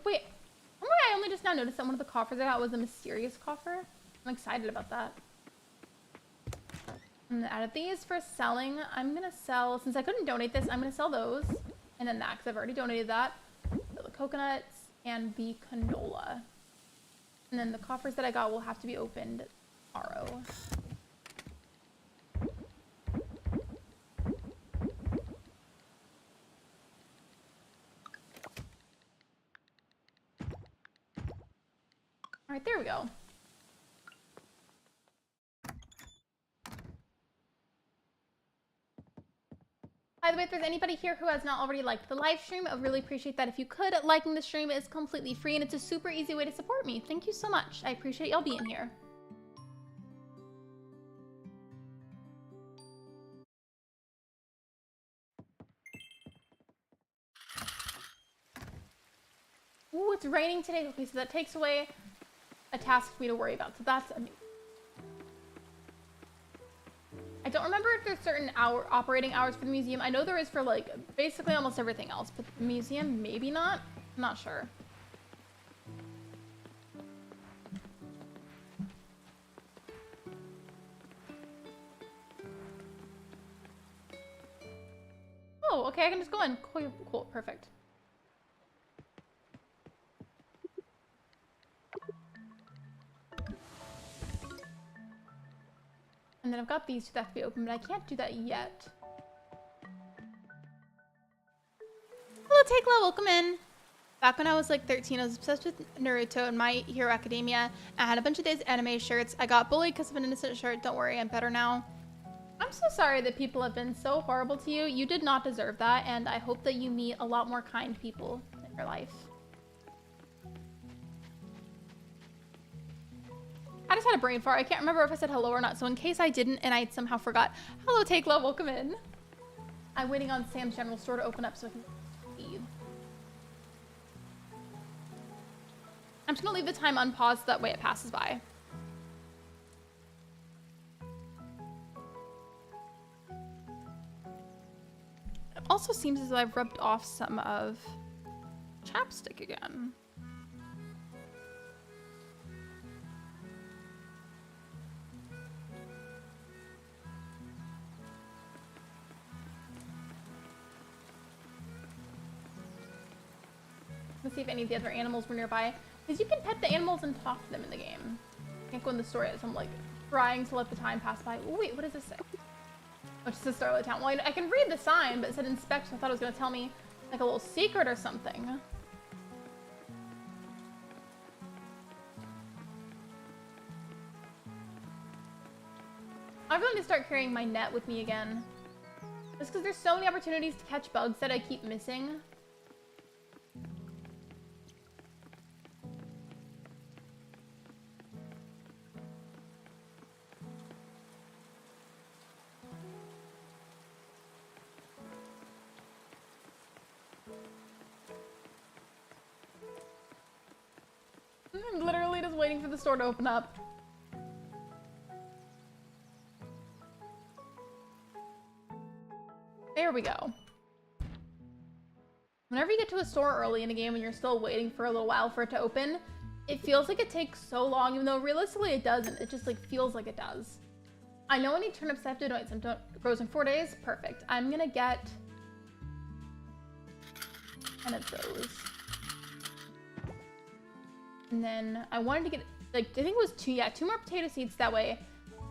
Wait, I only just now noticed that one of the coffers I got was a mysterious coffer. I'm excited about that. And out of these for selling, I'm gonna sell, since I couldn't donate this, I'm gonna sell those. And then that, because I've already donated that. So the coconuts and the canola. And then the coffers that I got will have to be opened tomorrow. All right, there we go. By the way, if there's anybody here who has not already liked the live stream, I would really appreciate that if you could. Liking the stream is completely free and it's a super easy way to support me. Thank you so much. I appreciate y'all being here. Ooh, it's raining today. Okay, so that takes away a task for me to worry about. So that's amazing. I don't remember if there's certain operating hours for the museum. I know there is for like basically almost everything else, but the museum maybe not. I'm not sure. Oh, okay, I can just go in. Cool, cool, perfect. And then I've got these two that have to be open, but I can't do that yet. Hello, Tekla, welcome in. Back when I was like 13, I was obsessed with Naruto and My Hero Academia. I had a bunch of Days anime shirts. I got bullied because of an innocent shirt. Don't worry, I'm better now. I'm so sorry that people have been so horrible to you. You did not deserve that, and I hope that you meet a lot more kind people in your life. I just had a brain fart. I can't remember if I said hello or not, so in case I didn't and I somehow forgot. Hello, Tekla, welcome in. I'm waiting on Sam's General Store to open up so I can feed. I'm just gonna leave the time unpaused so that way it passes by. also seems as though I've rubbed off some of chapstick again. Let's see if any of the other animals were nearby. Because you can pet the animals and talk to them in the game. Can't go in the story as I'm like trying to let the time pass by. Oh, wait, what does this say? Oh, it says Starlight Town. Well, I can read the sign, but it said inspect, so I thought it was going to tell me like a little secret or something. I'm going to start carrying my net with me again. Just because there's so many opportunities to catch bugs that I keep missing. I'm literally just waiting for the store to open up. There we go. Whenever you get to a store early in a game and you're still waiting for a little while for it to open, it feels like it takes so long, even though realistically it doesn't. It just like feels like it does. I know I need turnips. I have to donate some grows in 4 days. Perfect. I'm gonna get 10 of those. And then I wanted to get, like, I think it was 2 more potato seeds. That way,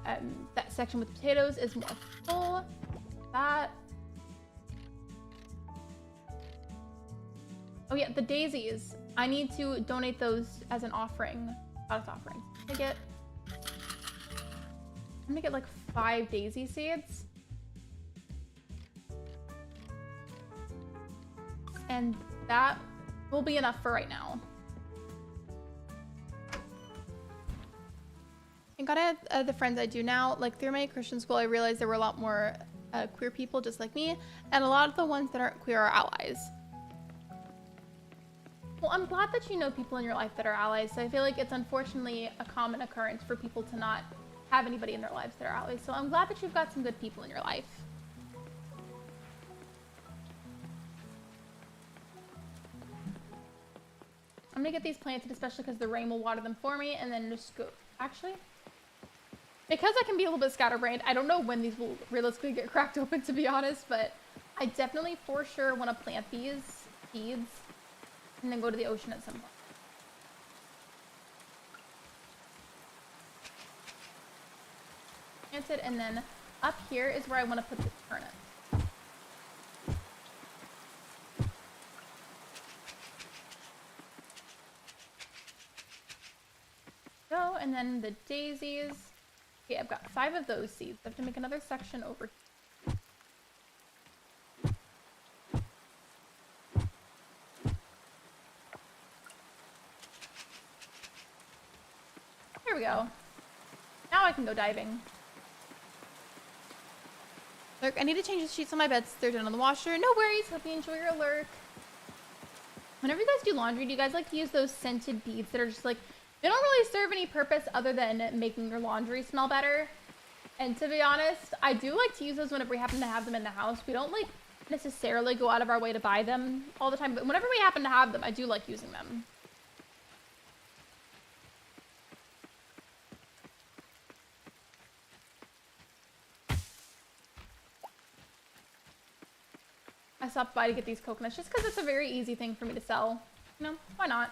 that section with potatoes is more full. That. Oh yeah, the daisies. I need to donate those as an offering. Goddess offering. I'm gonna get like 5 daisy seeds. And that will be enough for right now. And gotta add the friends I do now. Like through my Christian school, I realized there were a lot more queer people just like me, and a lot of the ones that aren't queer are allies. Well, I'm glad that you know people in your life that are allies. So I feel like it's unfortunately a common occurrence for people to not have anybody in their lives that are allies. So I'm glad that you've got some good people in your life. I'm gonna get these planted, especially because the rain will water them for me, and then just go. Actually, because I can be a little bit scatterbrained, I don't know when these will realistically get cracked open, to be honest, but I definitely for sure want to plant these seeds and then go to the ocean at some point. Planted, and then up here is where I want to put the turnip. Go, and then the daisies. Okay, I've got 5 of those seeds. I have to make another section over here. Here we go. Now I can go diving. Lurk, I need to change the sheets on my beds. They're done on the washer. No worries. Hope you enjoy your lurk. Whenever you guys do laundry, do you guys like to use those scented beads that are just like, they don't really serve any purpose other than making your laundry smell better? And to be honest, I do like to use those whenever we happen to have them in the house. We don't like necessarily go out of our way to buy them all the time, but whenever we happen to have them, I do like using them. I stopped by to get these coconuts just because it's a very easy thing for me to sell. You know, why not?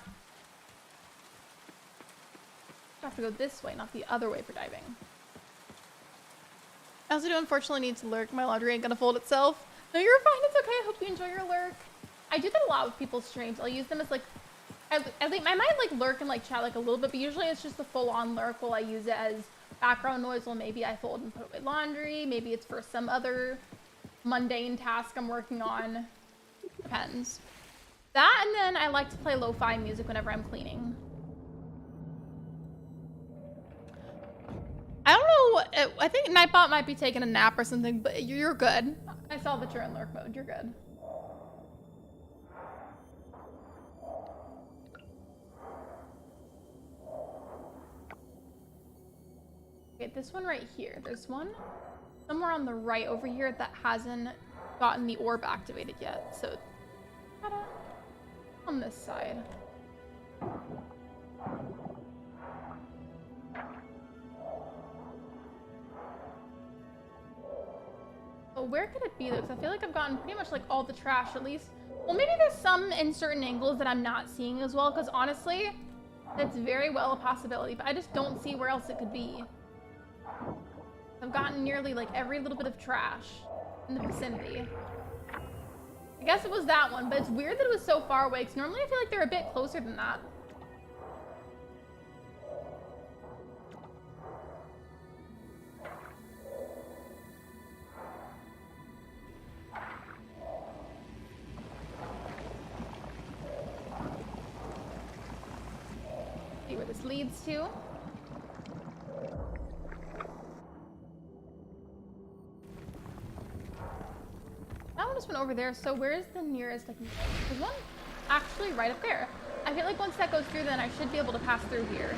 I have to go this way, not the other way for diving. I also do unfortunately need to lurk. My laundry ain't gonna fold itself. No, you're fine. It's okay. I hope you enjoy your lurk. I do that a lot with people's streams. I'll use them as like, I might like lurk and like chat like a little bit, but usually it's just the full-on lurk. While I use it as background noise. Well, maybe I fold and put away laundry. Maybe it's for some other mundane task I'm working on. Depends. That, and then I like to play lo-fi music whenever I'm cleaning. I don't know, I think Nightbot might be taking a nap or something, but you're good. I saw that you're in lurk mode, you're good. Okay, this one right here. There's one somewhere on the right over here that hasn't gotten the orb activated yet, so on this side. Oh, where could it be though? Because I feel like I've gotten pretty much like all the trash at least. Well, maybe there's some in certain angles that I'm not seeing as well, because honestly, that's very well a possibility, but I just don't see where else it could be. I've gotten nearly like every little bit of trash in the vicinity. I guess it was that one, but it's weird that it was so far away, because normally I feel like they're a bit closer than that. See where this leads to. That one just went over there, so where's the nearest I can go? There's one actually right up there. I feel like once that goes through, then I should be able to pass through here.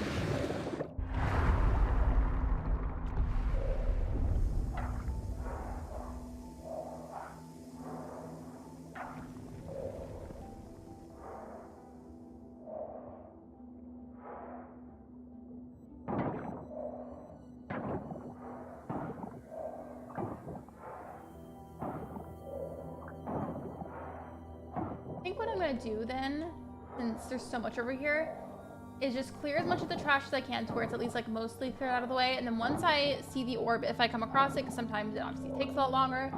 Do then, since there's so much over here, is just clear as much of the trash as I can to where it's at least like mostly cleared out of the way, and then once I see the orb, if I come across it, because sometimes it obviously takes a lot longer,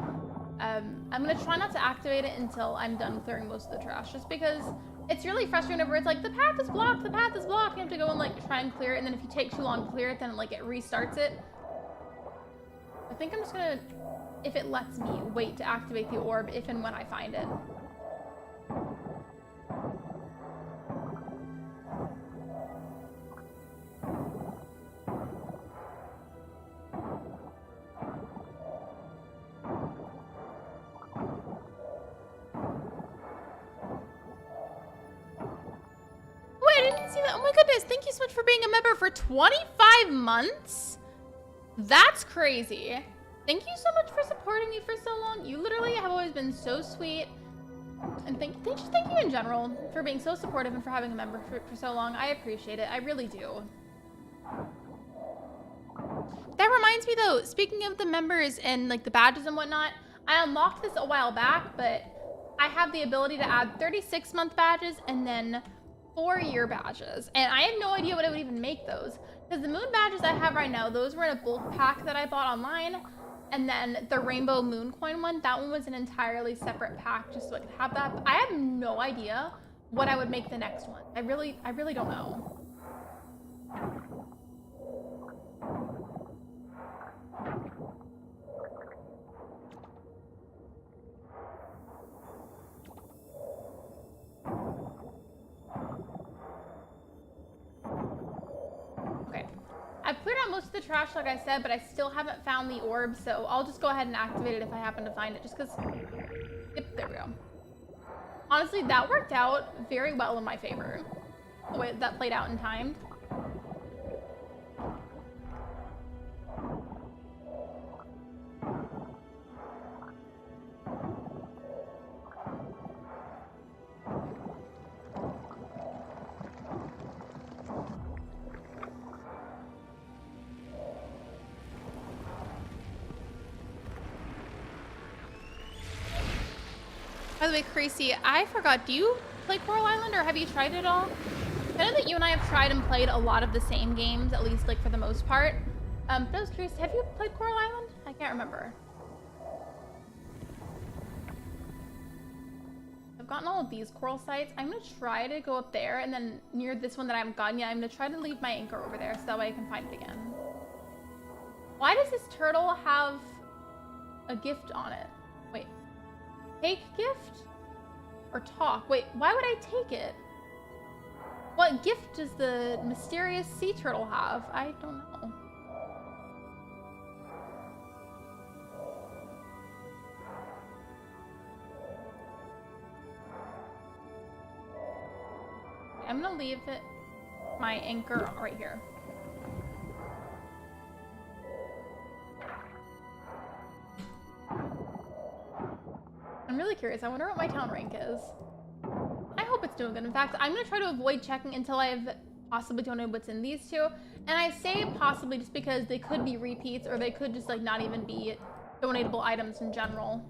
I'm gonna try not to activate it until I'm done clearing most of the trash, just because it's really frustrating whenever it's like the path is blocked, you have to go and like try and clear it, and then if you take too long to clear it, then like it restarts it. I think I'm just gonna, if it lets me, wait to activate the orb if and when I find it. Oh my goodness, thank you so much for being a member for 25 months. That's crazy. Thank you so much for supporting me for so long. You literally have always been so sweet. And thank you in general for being so supportive and for having a member for so long. I appreciate it. I really do. That reminds me though, speaking of the members and like the badges and whatnot, I unlocked this a while back, but I have the ability to add 36-month badges and then 4-year badges, and I have no idea what I would even make those, because the moon badges I have right now, those were in a bulk pack that I bought online, and then the rainbow moon coin one, that one was an entirely separate pack just so I could have that. But I have no idea what I would make the next one. I really don't know. I've cleared out most of the trash, like I said, but I still haven't found the orb, so I'll just go ahead and activate it if I happen to find it, just because... Yep, there we go. Honestly, that worked out very well in my favor, the way that played out in time. By the way, Crazy, I forgot, do you play Coral Island or have you tried it at all? I know that you and I have tried and played a lot of the same games, at least like for the most part. But I was curious, have you played Coral Island? I can't remember. I've gotten all of these coral sites. I'm gonna try to go up there, and then near this one that I haven't gotten yet, I'm gonna try to leave my anchor over there so that way I can find it again. Why does this turtle have a gift on it? Wait. Take gift? Or talk? Wait, why would I take it? What gift does the mysterious sea turtle have? I don't know. I'm gonna leave it, my anchor right here. I'm really curious. I wonder what my town rank is. I hope it's doing good. In fact, I'm going to try to avoid checking until I've possibly donated what's in these two. And I say possibly just because they could be repeats or they could just like not even be donatable items in general.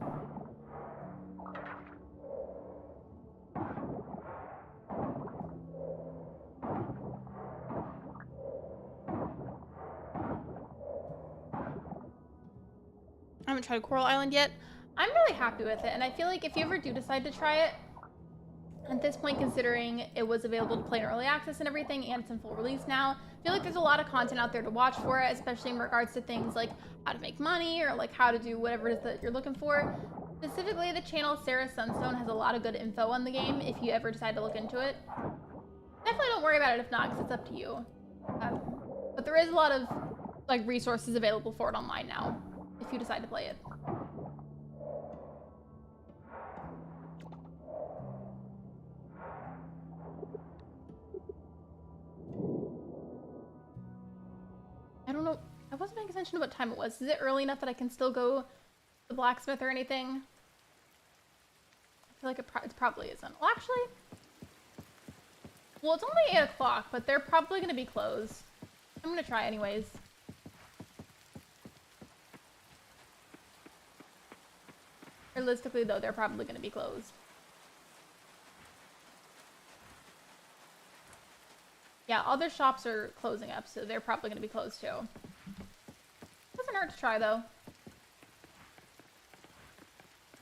I haven't tried Coral Island yet. I'm really happy with it, and I feel like if you ever do decide to try it, at this point, considering it was available to play in early access and everything, and it's in full release now, I feel like there's a lot of content out there to watch for it, especially in regards to things like how to make money or like how to do whatever it is that you're looking for. Specifically, the channel Sarah Sunstone has a lot of good info on the game if you ever decide to look into it. Definitely don't worry about it if not, because it's up to you. But there is a lot of like resources available for it online now, if you decide to play it. I don't know. I wasn't paying attention to what time it was. Is it early enough that I can still go to the blacksmith or anything? I feel like it probably isn't. Well, actually, well, it's only 8 o'clock, but they're probably going to be closed. I'm going to try anyways. Realistically, though, they're probably going to be closed. Yeah, other shops are closing up, so they're probably going to be closed too. Doesn't hurt to try, though.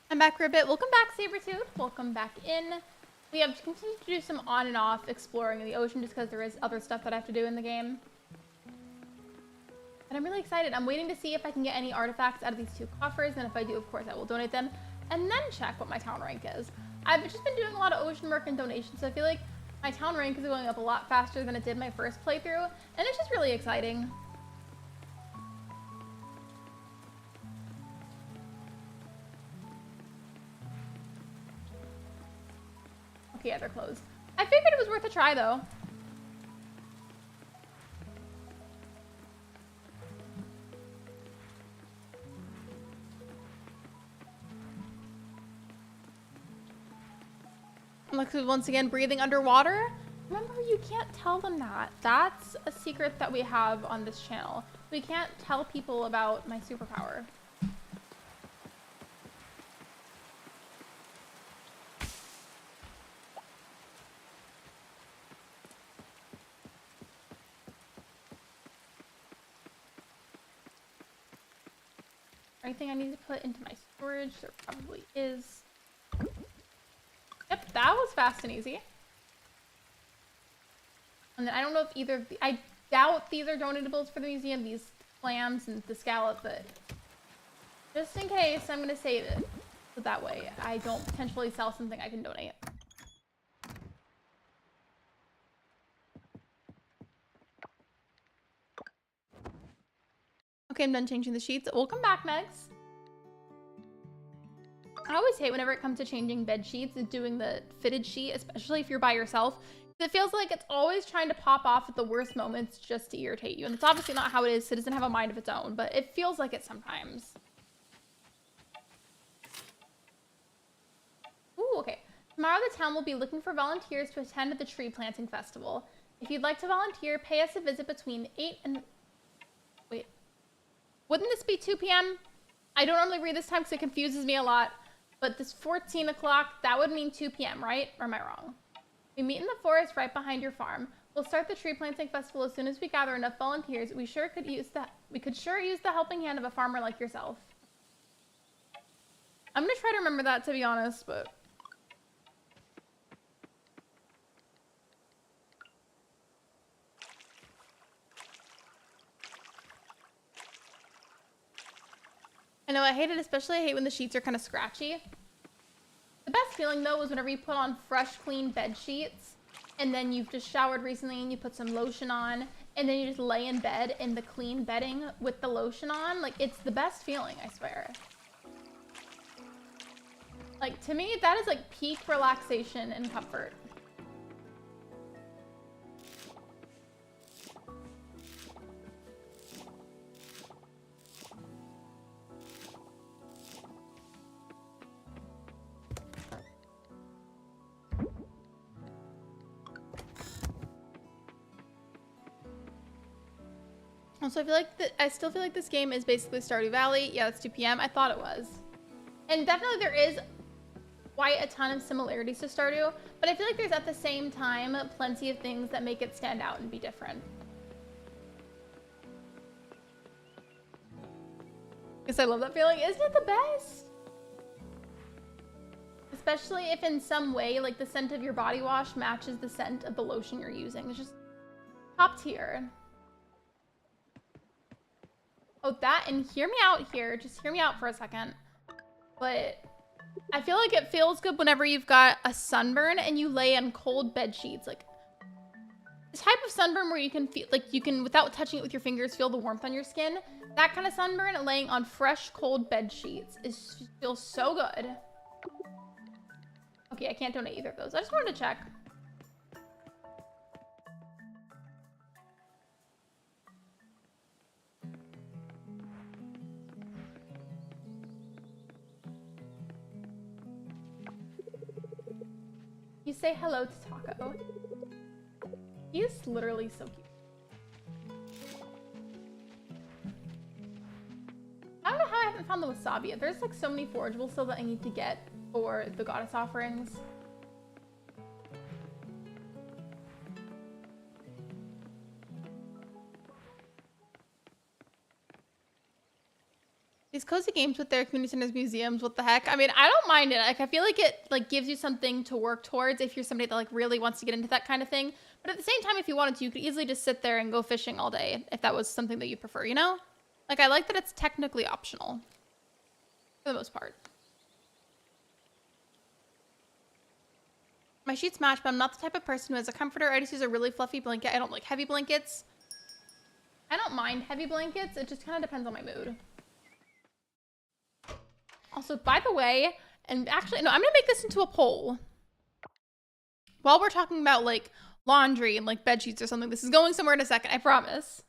I'm back for a bit. Welcome back, Sabretooth. Welcome back in. We have continued to do some on and off exploring in the ocean just because there is other stuff that I have to do in the game. And I'm really excited. I'm waiting to see if I can get any artifacts out of these 2 coffers, and if I do, of course, I will donate them, and then check what my town rank is. I've just been doing a lot of ocean work and donations, so I feel like my town rank is going up a lot faster than it did my first playthrough, and it's just really exciting. Okay, yeah, they're closed. I figured it was worth a try, though. Lexi once again breathing underwater. Remember, you can't tell them that. That's a secret that we have on this channel. We can't tell people about my superpower. Anything I need to put into my storage? There probably is. Yep, that was fast and easy. And then I don't know if either of the, I doubt these are donatables for the museum, these clams and the scallop, but just in case, I'm going to save it. So that way I don't potentially sell something I can donate. Okay, I'm done changing the sheets. Welcome back, Megs. I always hate whenever it comes to changing bed sheets and doing the fitted sheet, especially if you're by yourself. It feels like it's always trying to pop off at the worst moments just to irritate you. And it's obviously not how it is. It doesn't have a mind of its own, but it feels like it sometimes. Ooh, okay. Tomorrow the town will be looking for volunteers to attend the tree planting festival. If you'd like to volunteer, pay us a visit between 8 and... Wait. Wouldn't this be 2 p.m.? I don't normally read this time because it confuses me a lot. But this 14 o'clock, that would mean 2 p.m., right? Or am I wrong? We meet in the forest right behind your farm. We'll start the tree planting festival as soon as we gather enough volunteers. We could sure use the helping hand of a farmer like yourself. I'm gonna try to remember that, to be honest, but... I know, I hate it, especially I hate when the sheets are kind of scratchy. The best feeling, though, was whenever you put on fresh, clean bed sheets, and then you've just showered recently and you put some lotion on, and then you just lay in bed in the clean bedding with the lotion on. Like, it's the best feeling, I swear. Like, to me, that is like peak relaxation and comfort. Also, I still feel like this game is basically Stardew Valley. Yeah, it's 2 p.m. I thought it was. And definitely there is quite a ton of similarities to Stardew, but I feel like there's at the same time plenty of things that make it stand out and be different. Because I love that feeling. Isn't it the best? Especially if in some way, like the scent of your body wash matches the scent of the lotion you're using. It's just top tier. Oh, that, and hear me out here. Just hear me out for a second. But I feel like it feels good whenever you've got a sunburn and you lay on cold bed sheets. Like, the type of sunburn where you can feel, like you can, without touching it with your fingers, feel the warmth on your skin. That kind of sunburn laying on fresh, cold bed sheets feels so good. Okay, I can't donate either of those. I just wanted to check. You say hello to Taco. He is literally so cute. I don't know how I haven't found the wasabi yet. There's like so many forageables still that I need to get for the goddess offerings. These cozy games with their community centers, museums, what the heck? I mean, I don't mind it. Like, I feel like it like gives you something to work towards if you're somebody that like really wants to get into that kind of thing. But at the same time, if you wanted to, you could easily just sit there and go fishing all day if that was something that you prefer, you know? Like, I like that it's technically optional for the most part. My sheets match, but I'm not the type of person who has a comforter. I just use a really fluffy blanket. I don't like heavy blankets. I don't mind heavy blankets. It just kind of depends on my mood. Also, by the way, and actually, no, I'm gonna make this into a poll. While we're talking about like laundry and like bed sheets or something, this is going somewhere in a second, I promise.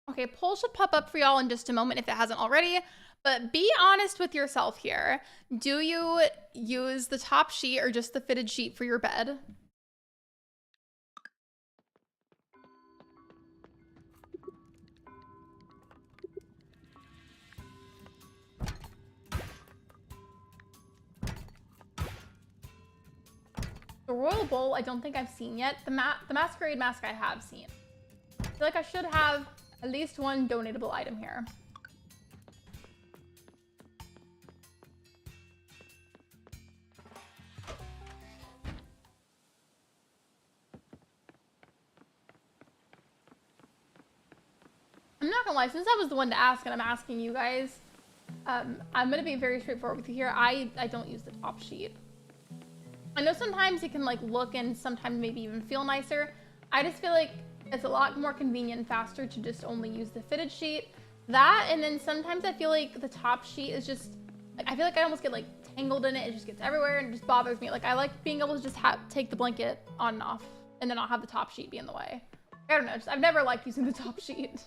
Okay, poll should pop up for y'all in just a moment if it hasn't already, but be honest with yourself here. Do you use the top sheet or just the fitted sheet for your bed? The Royal Bowl, I don't think I've seen yet. The Masquerade Mask I have seen. I feel like I should have at least one donatable item here. I'm not gonna lie, since I was the one to ask and I'm asking you guys, I'm gonna be very straightforward with you here. I don't use the top sheet. I know sometimes it can like look and sometimes maybe even feel nicer. I just feel like it's a lot more convenient and faster to just only use the fitted sheet. That, and then sometimes I feel like the top sheet is just, like, I feel like I almost get like tangled in it. It just gets everywhere and it just bothers me. Like, I like being able to just take the blanket on and off and then I'll have the top sheet be in the way. I don't know, I've never liked using the top sheet.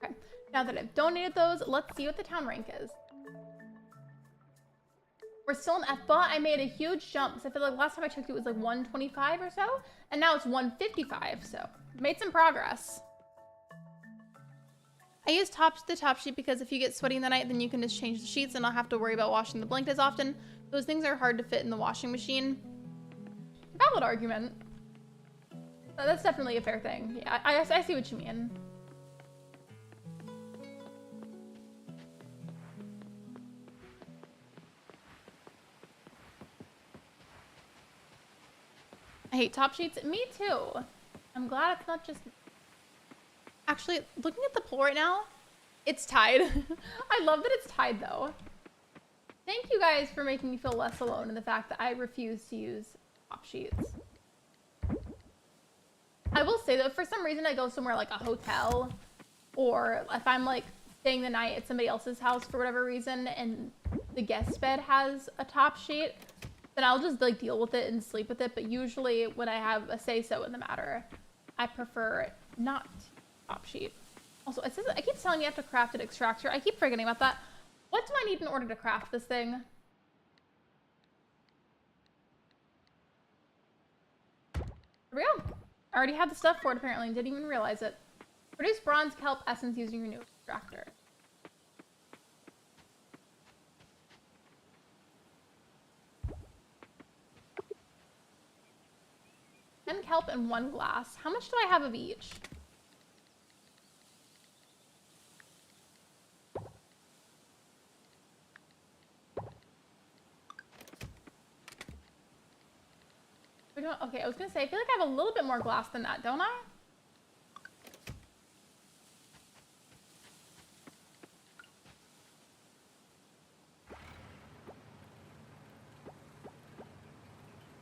Okay, now that I've donated those, let's see what the town rank is. We're still in FBA. I made a huge jump because I feel like last time I checked it was like 125 or so, and now it's 155, so made some progress. I use the top sheet because if you get sweaty in the night, then you can just change the sheets and not have to worry about washing the blanket as often. Those things are hard to fit in the washing machine. Valid argument. That's definitely a fair thing. Yeah, I see what you mean. I hate top sheets. Me too. I'm glad it's not just... Actually, looking at the poll right now, it's tied. I love that it's tied though. Thank you guys for making me feel less alone in the fact that I refuse to use top sheets. I will say that if for some reason I go somewhere like a hotel, or if I'm like staying the night at somebody else's house for whatever reason and the guest bed has a top sheet, then I'll just like deal with it and sleep with it. But usually when I have a say-so in the matter, I prefer not top sheet. Also, it says, I keep telling you I have to craft an extractor. I keep forgetting about that. What do I need in order to craft this thing? Here we go. I already had the stuff for it apparently and didn't even realize it. Produce bronze kelp essence using your new extractor. Ten kelp and 1 glass. How much do I have of each? Okay, I was gonna say, I feel like I have a little bit more glass than that, don't I?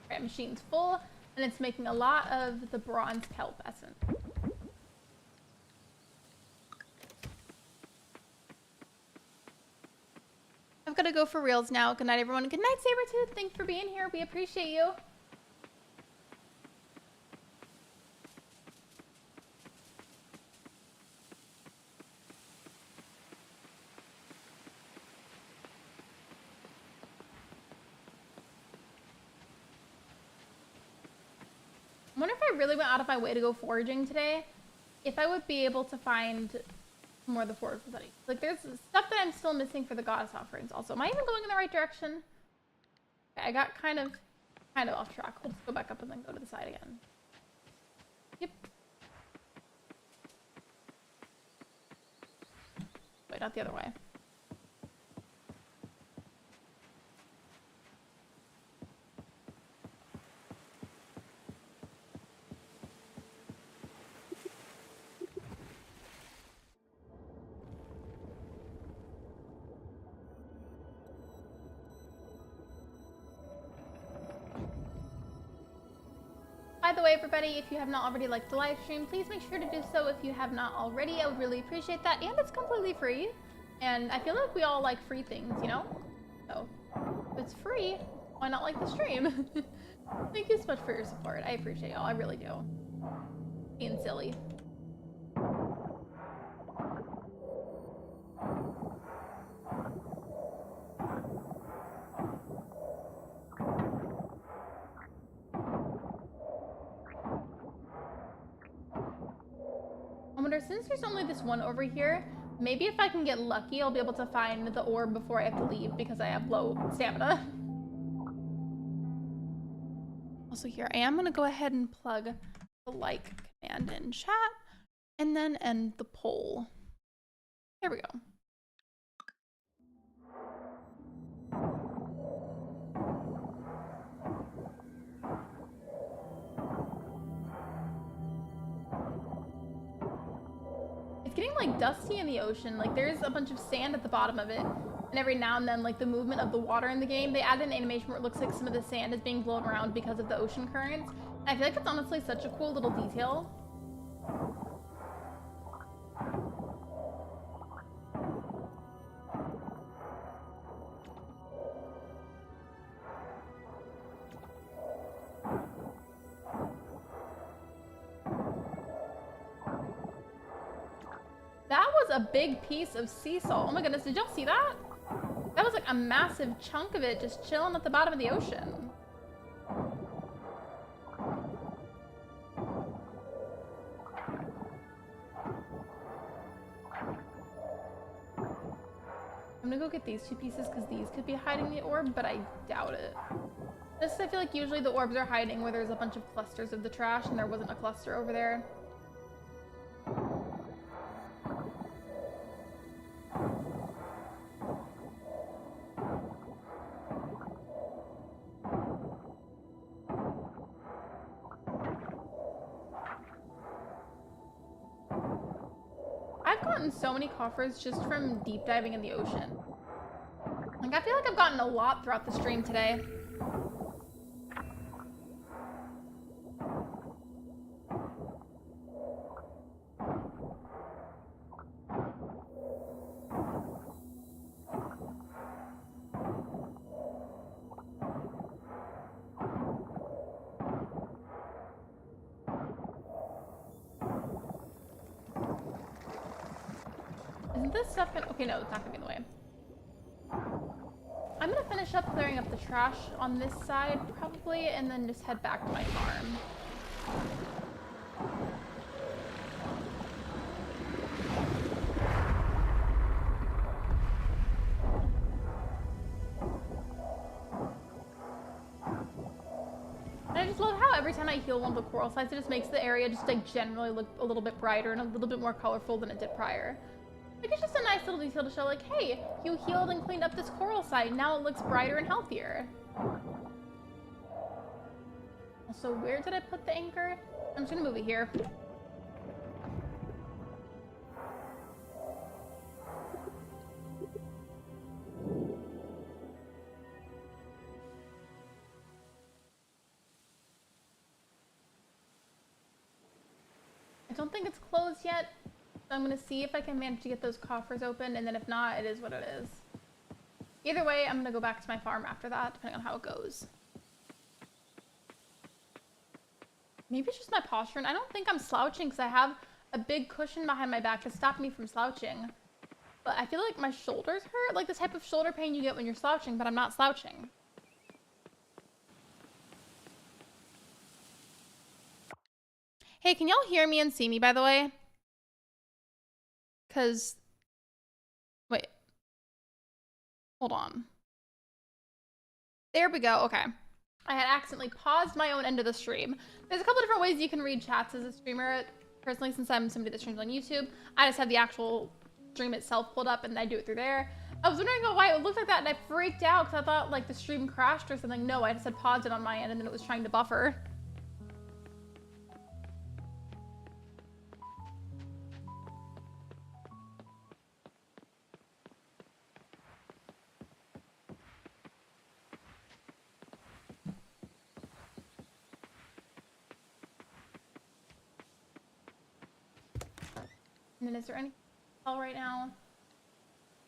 Alright, machine's full, and it's making a lot of the bronze kelp essence. I've gotta go for reals now. Good night, everyone. Good night, Sabretooth. Thanks for being here. We appreciate you. I wonder if I really went out of my way to go foraging today, if I would be able to find more of the forage study. Like, there's stuff that I'm still missing for the goddess offerings also. Am I even going in the right direction? Okay, I got kind of off track. We'll just go back up and then go to the side again. Yep. Wait, not the other way. By the way, everybody, if you have not already liked the live stream, please make sure to do so if you have not already. I would really appreciate that. And it's completely free. And I feel like we all like free things, you know? So, if it's free, why not like the stream? Thank you so much for your support. I appreciate y'all. I really do. Being silly. Since there's only this one over here, maybe if I can get lucky, I'll be able to find the orb before I have to leave because I have low stamina. Also here, I am going to go ahead and plug the like command in chat and then end the poll. There we go. Getting like dusty in the ocean. Like there's a bunch of sand at the bottom of it, and every now and then like the movement of the water in the game, they add an animation where it looks like some of the sand is being blown around because of the ocean currents. And I feel like it's honestly such a cool little detail. A big piece of sea salt. Oh my goodness, did y'all see that? That was like a massive chunk of it just chilling at the bottom of the ocean. I'm gonna go get these 2 pieces because these could be hiding the orb, but I doubt it. This, I feel like usually the orbs are hiding where there's a bunch of clusters of the trash, and there wasn't a cluster over there. So many coffers just from deep diving in the ocean. Like I feel like I've gotten a lot throughout the stream today. this stuff gonna... Okay, no, it's not gonna be in the way. I'm gonna finish up clearing up the trash on this side, probably, and then just head back to my farm. And I just love how every time I heal one of the coral sites, it just makes the area just like generally look a little bit brighter and a little bit more colorful than it did prior. Like, it's just a nice little detail to show, like, hey, you healed and cleaned up this coral site. Now it looks brighter and healthier. Also, where did I put the anchor? I'm just gonna move it here. I don't think it's closed yet. So I'm gonna see if I can manage to get those coffers open, and then if not, it is what it is. Either way, I'm gonna go back to my farm after that, depending on how it goes. Maybe it's just my posture, and I don't think I'm slouching because I have a big cushion behind my back to stop me from slouching. But I feel like my shoulders hurt, like the type of shoulder pain you get when you're slouching, but I'm not slouching. Hey, can y'all hear me and see me, by the way? Because, wait, hold on. There we go. Okay. I had accidentally paused my own end of the stream. There's a couple different ways you can read chats as a streamer. Personally, since I'm somebody that streams on YouTube, I just have the actual stream itself pulled up and I do it through there. I was wondering why it looked like that and I freaked out because I thought like the stream crashed or something. No, I just had paused it on my end and then it was trying to buffer. And then is there any sell right now?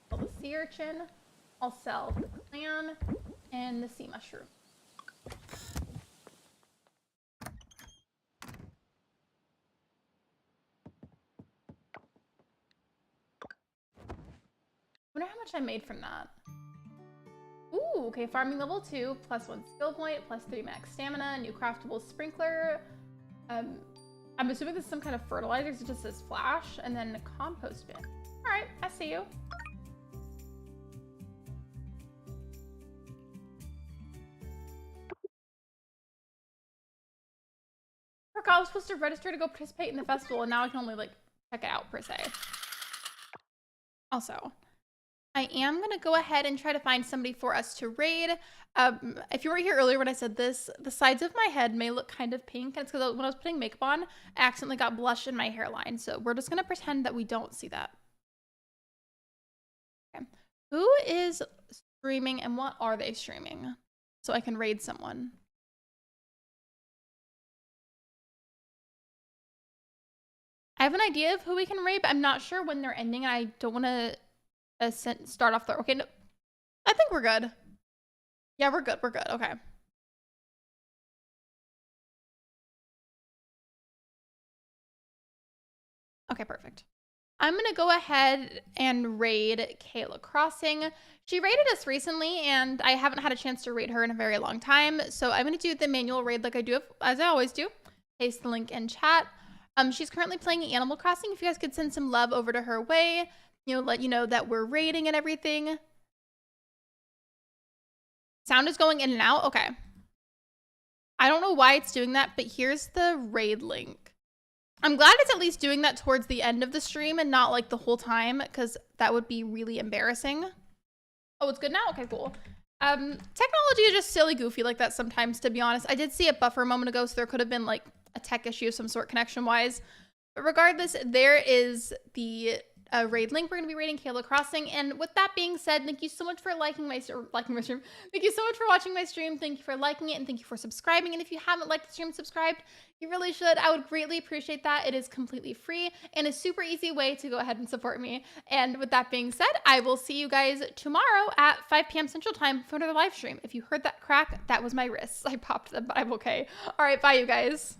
Sell the sea urchin. I'll sell the clan and the sea mushroom. I wonder how much I made from that. Ooh, okay, farming level 2, +1 skill point, +3 max stamina, new craftable sprinkler. I'm assuming this is some kind of fertilizer, so it just says flash, and then a compost bin. All right, I see you. I was supposed to register to go participate in the festival, and now I can only, like, check it out, per se. Also, I am going to go ahead and try to find somebody for us to raid. If you were here earlier when I said this, the sides of my head may look kind of pink. And it's because when I was putting makeup on, I accidentally got blush in my hairline. So we're just going to pretend that we don't see that. Okay. Who is streaming and what are they streaming? So I can raid someone. I have an idea of who we can raid, but I'm not sure when they're ending. And I don't want to start off there. Okay, no, I think we're good. Yeah, we're good. We're good. Okay. Okay, perfect. I'm going to go ahead and raid Kayla Crossing. She raided us recently, and I haven't had a chance to raid her in a very long time. So I'm going to do the manual raid like I do, as I always do. Paste the link in chat. She's currently playing Animal Crossing. If you guys could send some love over to her way, you know, let you know that we're raiding and everything. Sound is going in and out. Okay. I don't know why it's doing that, but here's the raid link. I'm glad it's at least doing that towards the end of the stream and not like the whole time, because that would be really embarrassing. Oh, it's good now? Okay, cool. Technology is just silly goofy like that sometimes, to be honest. I did see a buffer a moment ago, so there could have been like a tech issue of some sort connection-wise. But regardless, there is the raid link. We're going to be raiding Kayla Crossing. And with that being said, thank you so much for liking my stream. Thank you so much for watching my stream. Thank you for liking it, and thank you for subscribing. And if you haven't liked the stream, subscribed, you really should. I would greatly appreciate that. It is completely free and a super easy way to go ahead and support me. And with that being said, I will see you guys tomorrow at 5 p.m. Central Time for another live stream. If you heard that crack, that was my wrists. I popped them, but I'm okay. All right, bye, you guys.